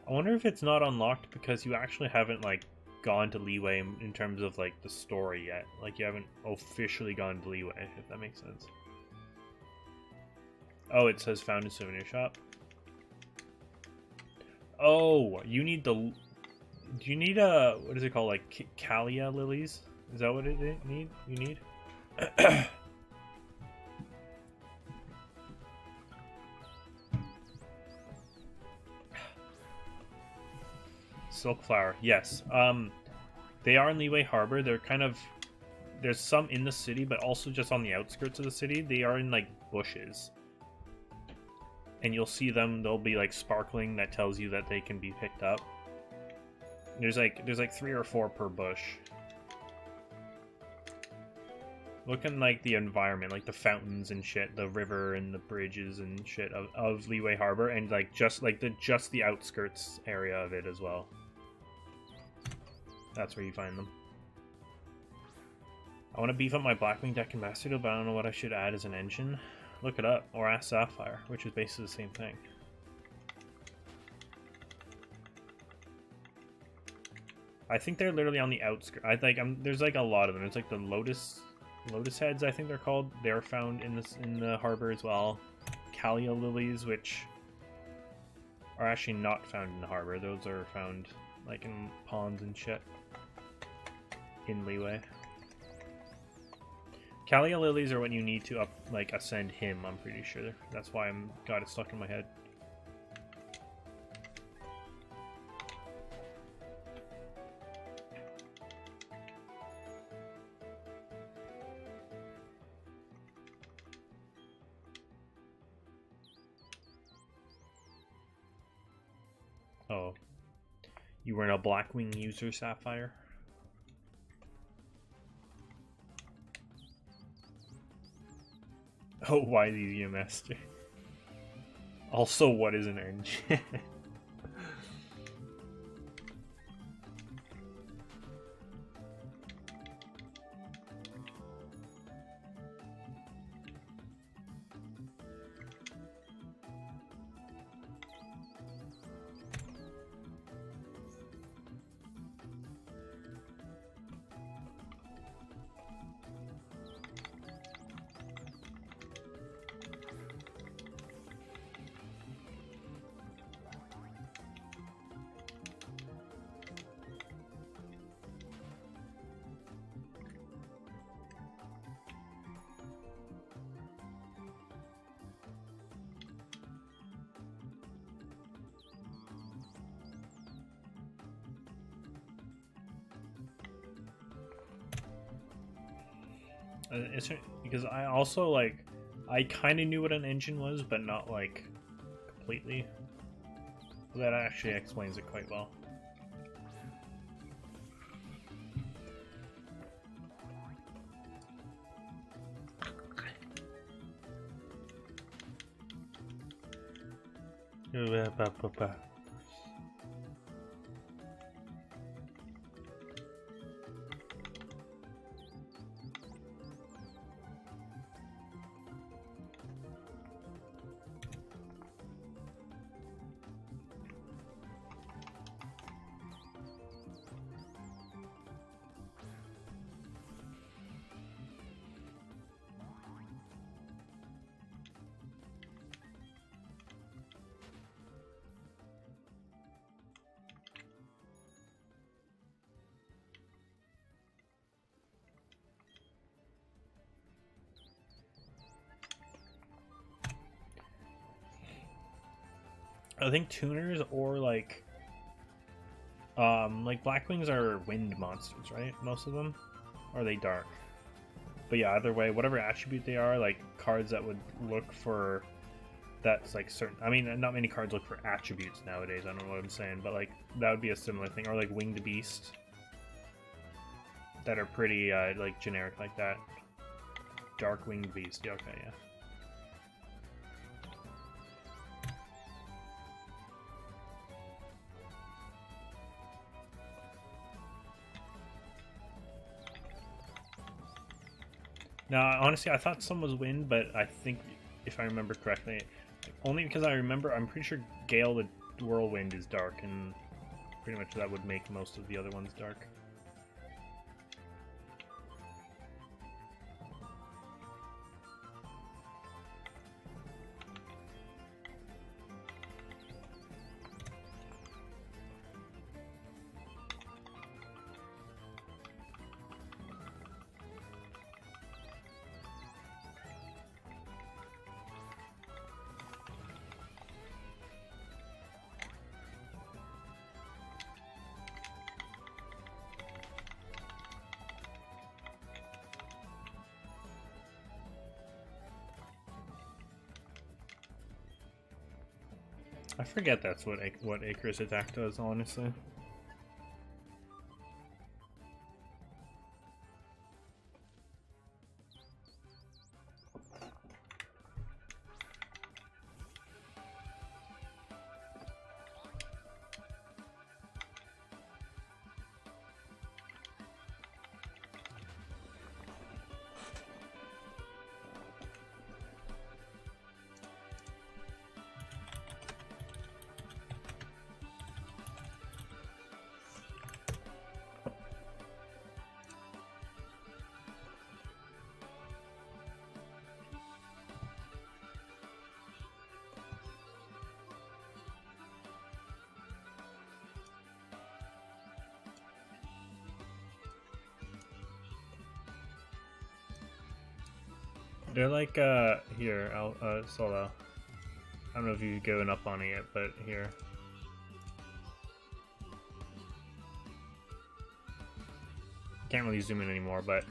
I wonder if it's not unlocked because you actually haven't like gone to Liyue in terms of like the story yet. Like you haven't officially gone to Liyue, if that makes sense. Oh, it says found in souvenir shop. Oh, you need the... Do you need a... What is it called? Like, Calia lilies? Is that what you need? Silk flower. Yes. They are in Liyue Harbor. They're kind of... There's some in the city, but also just on the outskirts of the city. They are in, like, bushes. And you'll see them, they'll be like sparkling, that tells you that they can be picked up. There's like 3 or 4 per bush. Look at like the environment, like the fountains and shit, the river and the bridges and shit of Liyue Harbor, and like just the outskirts area of it as well. That's where you find them. I want to beef up my Blackwing deck in Master, but I don't know what I should add as an engine. Look it up, or ask Sapphire, which is basically the same thing. I think they're literally on the outskirts. There's like a lot of them. There's like the lotus heads, I think they're called. They're found in the harbor as well. Calia lilies, which are actually not found in the harbor. Those are found like in ponds and shit in Liyue. Calia lilies are when you need to ascend him, I'm pretty sure. That's why I'm got it stuck in my head. Oh. You weren't a Blackwing user, Sapphire? Oh, why is he a master? Also, what is an engine? because I also like I kind of knew what an engine was, but not like completely. That actually explains it quite well. I think tuners or like Blackwings are wind monsters, right? Most of them? Or are they dark? But yeah, either way, whatever attribute they are, like cards that would look for that's like certain. I mean, not many cards look for attributes nowadays. I don't know what I'm saying, but like that would be a similar thing. Or like winged beast that are pretty like generic like that. Dark winged beast. Yeah, okay, yeah. Now, honestly, I thought some was wind, but I think, if I remember correctly, only because I remember, I'm pretty sure Gale the Whirlwind is dark, and pretty much that would make most of the other ones dark. I forget that's what Icarus attack does, honestly. They're like, here, Solo. I don't know if you've given up on it yet, but here. Can't really zoom in anymore, but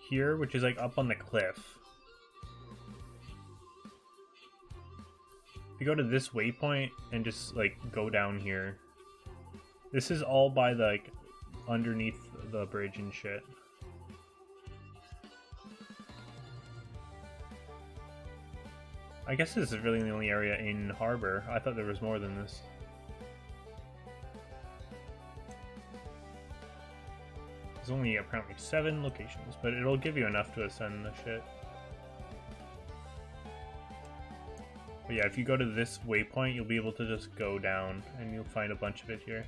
here, which is like up on the cliff. If you go to this waypoint and just like go down here, this is all by the, like, underneath the bridge and shit. I guess this is really the only area in Harbor. I thought there was more than this. There's only apparently 7 locations, but it'll give you enough to ascend the shit. But yeah, if you go to this waypoint, you'll be able to just go down, and you'll find a bunch of it here.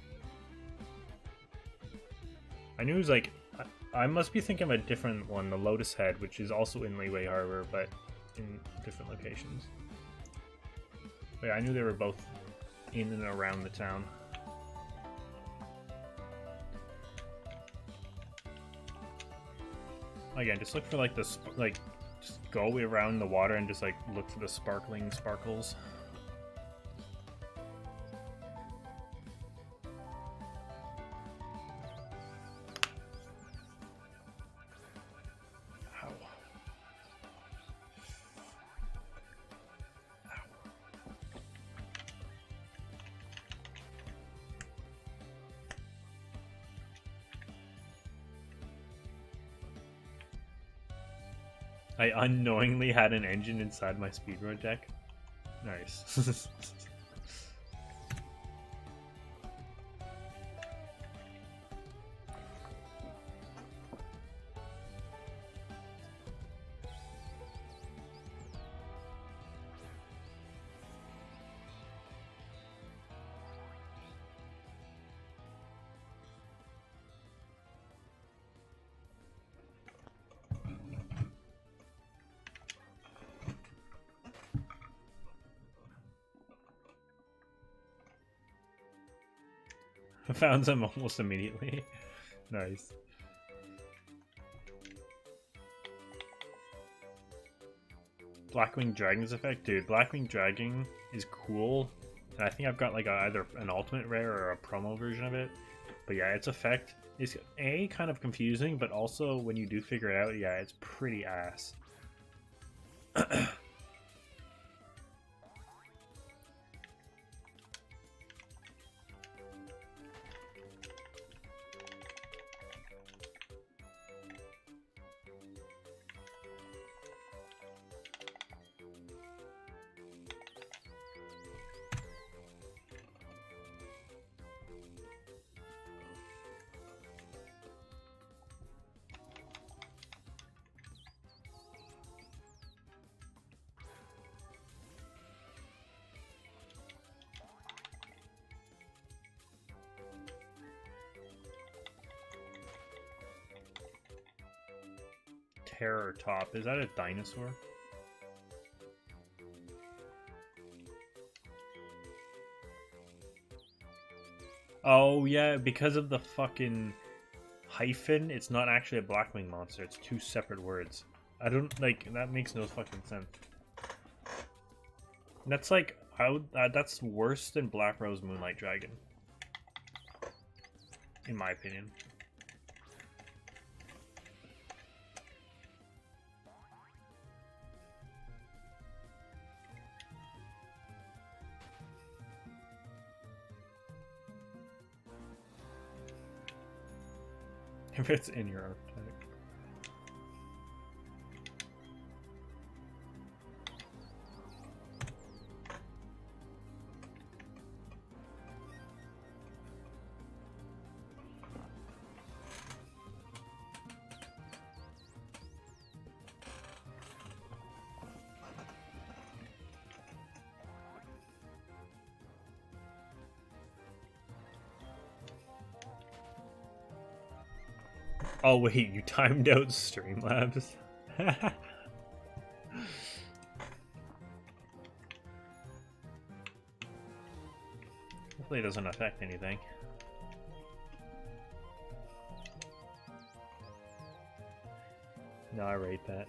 I knew it was like... I must be thinking of a different one, the Lotus Head, which is also in Leeway Harbor, but in different locations. But yeah, I knew they were both in and around the town. Again, just look for like this, like, just go around the water and just like look for the sparkling sparkles. I unknowingly had an engine inside my speedrun deck. Nice. I found them almost immediately. Nice. Blackwing Dragon's effect? Dude, Blackwing Dragon is cool. And I think I've got like either an ultimate rare or a promo version of it. But yeah, its effect is A, kind of confusing, but also when you do figure it out, yeah, it's pretty ass. Terror Top. Is that a dinosaur? Oh yeah, because of the fucking hyphen, it's not actually a Blackwing monster. It's two separate words. I don't like that. Makes no fucking sense. That's like that's worse than Black Rose Moonlight Dragon, in my opinion. If it's in your archetype. Oh wait, you timed out Streamlabs? Hopefully it doesn't affect anything. No, I rate that.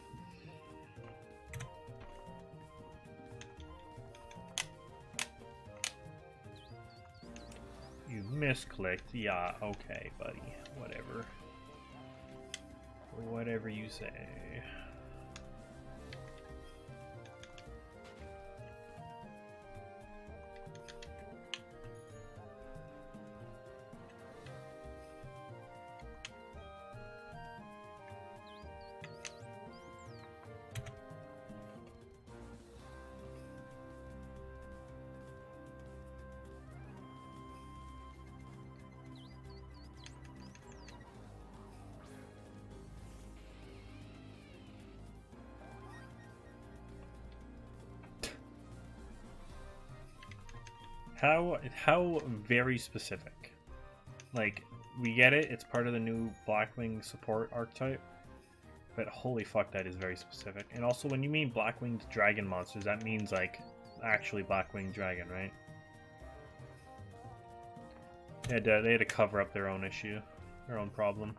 You misclicked. Yeah, okay, buddy. Whatever. Whatever you say. How very specific. Like, we get it, it's part of the new Blackwing support archetype, but holy fuck, that is very specific. And also, when you mean Blackwinged Dragon monsters, that means, like, actually Blackwinged Dragon, right? They had to cover up their own issue, their own problem.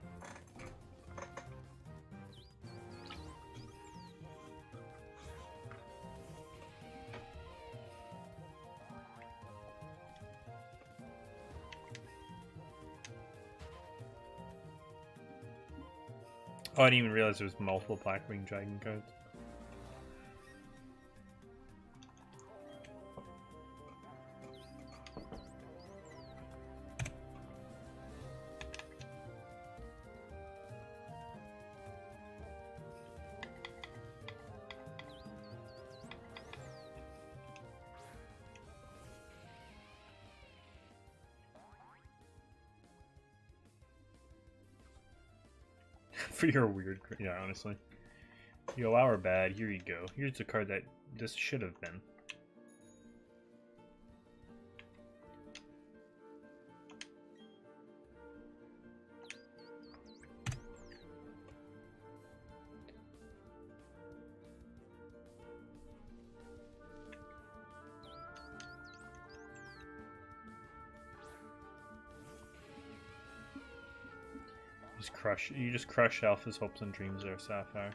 Oh, I didn't even realize there was multiple Blackwing Dragon cards. For your weird... Yeah, honestly. Yo, our bad. Here you go. Here's a card that this should have been. You just crush Alpha's hopes and dreams there, Sapphire.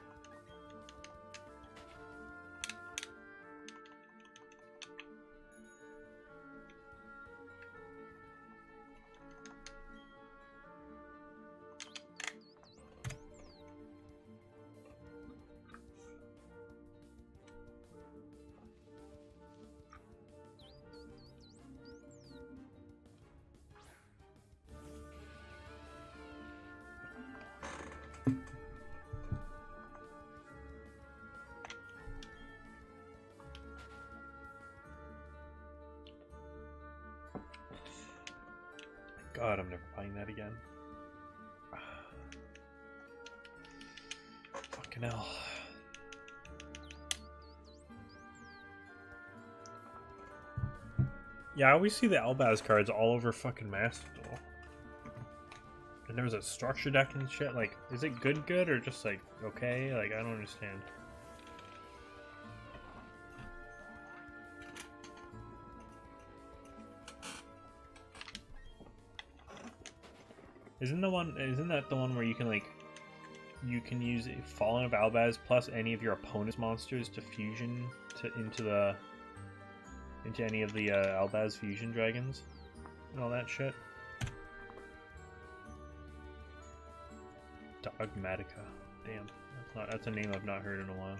God, I'm never buying that again. Fucking hell. Yeah, I always see the Albaz cards all over fucking Master Duel. And there was a structure deck and shit. Like, is it good or just like okay? Like, I don't understand. Isn't that the one where you can like, you can use Fallen of Albaz plus any of your opponent's monsters to fusion into any of the Albaz fusion dragons and all that shit? Dogmatica. Damn, that's a name I've not heard in a while.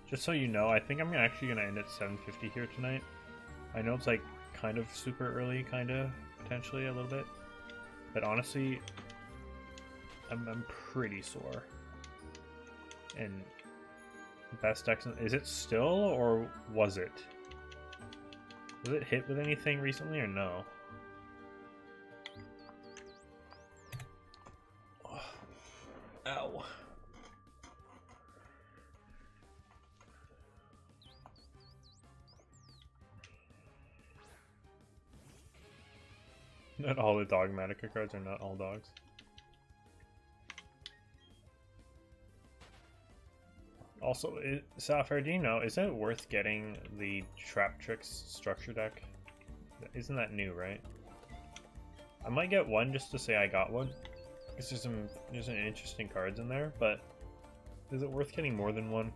Just so you know, I think I'm actually gonna end at 750 here tonight. I know it's like kind of super early, potentially a little bit, but honestly, I'm pretty sore. And best decks, is it still, or was it? Was it hit with anything recently or no? Ow. Not all the Dogmatica cards are not all dogs. Also, Sapphire, do you know, is it worth getting the Trap Tricks structure deck? Isn't that new, right? I might get one just to say I got one. Because there's some interesting cards in there, but is it worth getting more than one?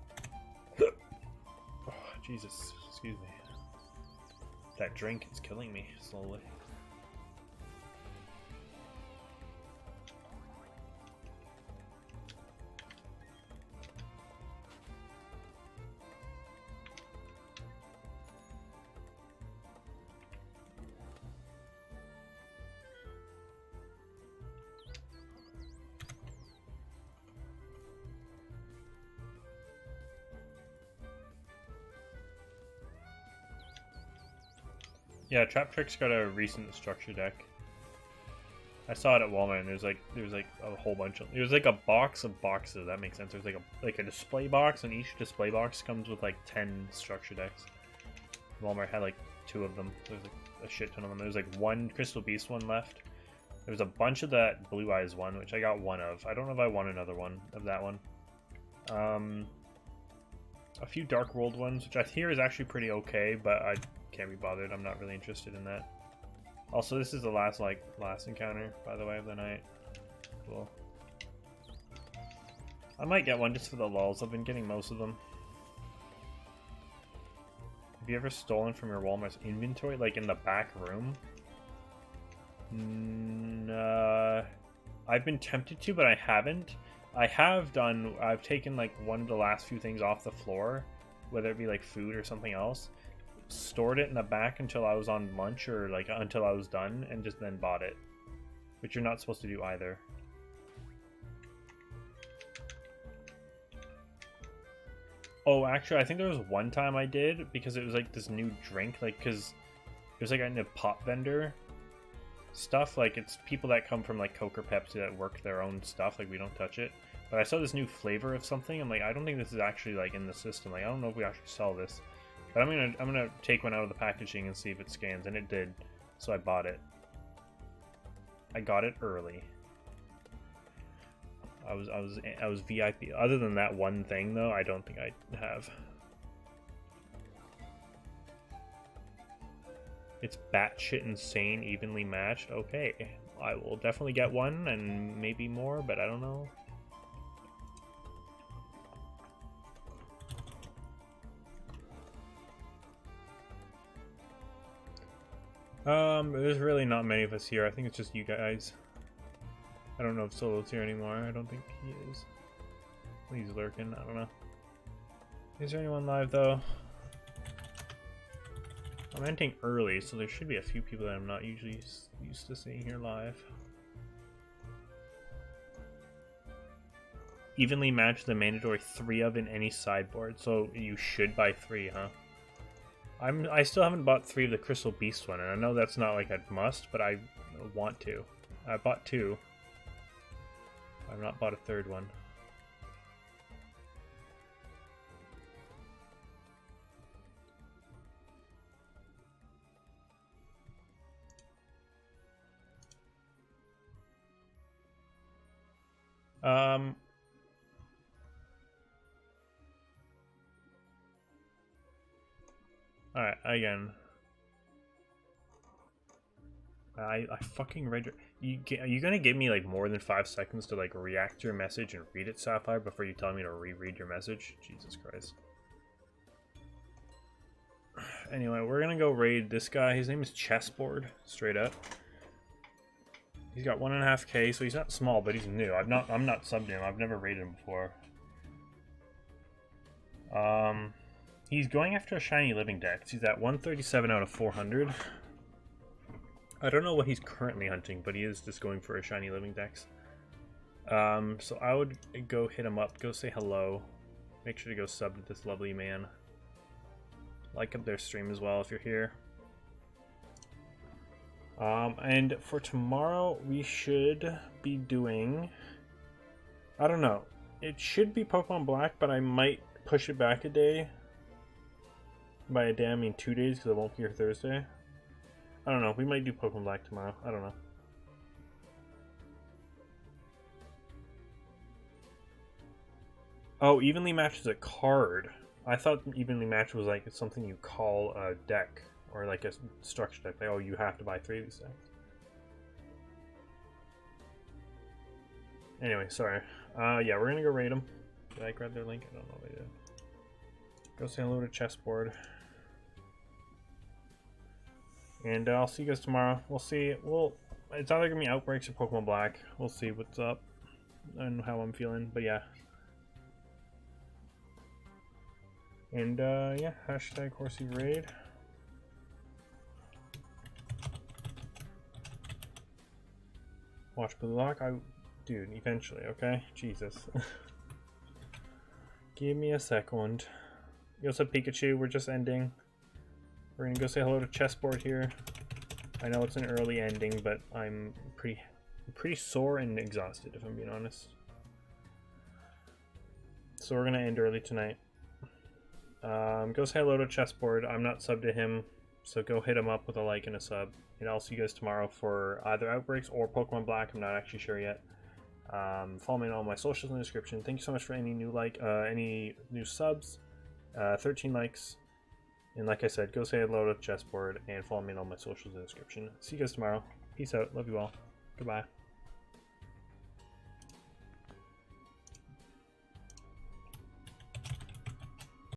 Oh, Jesus, excuse me. That drink is killing me slowly. Yeah, Trap Trick's got a recent structure deck. I saw it at Walmart, and there was like a whole bunch of. It was like a box of boxes. That makes sense. There's like a display box, and each display box comes with like 10 structure decks. Walmart had like 2 of them. There's like a shit ton of them. There's like one Crystal Beast one left. There was a bunch of that Blue Eyes one, which I got one of. I don't know if I want another one of that one. A few Dark World ones, which I hear is actually pretty okay, but I can't be bothered. I'm not really interested in that. Also, this is the last encounter, by the way, of the night. Cool. I might get one just for the lulz. I've been getting most of them. Have you ever stolen from your Walmart's inventory, like in the back room? I've been tempted to, but I haven't. I've taken like one of the last few things off the floor, whether it be like food or something else, stored it in the back until I was on lunch or like until I was done, and just then bought it, which you're not supposed to do either. Oh, actually, I think there was one time I did, because it was like this new drink, like, because it was like in a pop vendor, stuff. Like, it's people that come from, like, Coke or Pepsi that work their own stuff. Like, we don't touch it. But I saw this new flavor of something. I'm like, I don't think this is actually, like, in the system. Like, I don't know if we actually sell this. But I'm gonna take one out of the packaging and see if it scans. And it did. So I bought it. I got it early. I was VIP. Other than that one thing, though, I don't think I have. It's batshit insane, evenly matched. Okay, I will definitely get one and maybe more, but I don't know. There's really not many of us here. I think it's just you guys. I don't know if Solo's here anymore. I don't think he is. He's lurking. I don't know. Is there anyone live, though? I'm ending early, so there should be a few people that I'm not usually used to seeing here live. Evenly match the mandatory 3 of in any sideboard, so you should buy 3, huh? I still haven't bought 3 of the Crystal Beast one, and I know that's not like a must, but I want to. I bought 2. I've not bought a 3rd one. Alright, again. I fucking read your... Are you gonna give me, like, more than 5 seconds to, like, react to your message and read it, Sapphire, before you tell me to reread your message? Jesus Christ. Anyway, we're gonna go raid this guy. His name is Chessboard, straight up. He's got 1.5k, so he's not small, but he's new. I'm not subbed him. I've never raided him before. He's going after a shiny living dex. He's at 137 out of 400. I don't know what he's currently hunting, but he is just going for a shiny living dex. So I would go hit him up, go say hello. Make sure to go sub to this lovely man. Like up their stream as well if you're here. And for tomorrow, we should be doing... I don't know. It should be Pokemon Black, but I might push it back a day. By a day, I mean 2 days, because I won't be here Thursday. I don't know. We might do Pokemon Black tomorrow. I don't know. Oh, Evenly Match is a card. I thought Evenly Match was like something you call a deck. Or like a structure deck. Like, oh, you have to buy 3 of these things. Anyway, sorry. Yeah, we're gonna go raid them. Did I grab their link? I don't know if I did. Go say hello to Chessboard. And I'll see you guys tomorrow. We'll see. It's either gonna be Outbreaks or Pokemon Black. We'll see what's up and how I'm feeling. But yeah. And yeah, hashtag Horsey Raid. Watch Blue Lock. Dude, eventually, okay? Jesus. Give me a second. You also have Pikachu. We're just ending. We're gonna go say hello to Chessboard here. I know it's an early ending, but I'm pretty sore and exhausted, if I'm being honest. So we're gonna end early tonight. Go say hello to Chessboard. I'm not subbed to him, so go hit him up with a like and a sub. And I'll see you guys tomorrow for either Outbreaks or Pokemon Black. I'm not actually sure yet. Follow me on all my socials in the description. Thank you so much for any new new subs. 13 likes. And like I said, go say hello to Chessboard and follow me on all my socials in the description. See you guys tomorrow. Peace out. Love you all. Goodbye.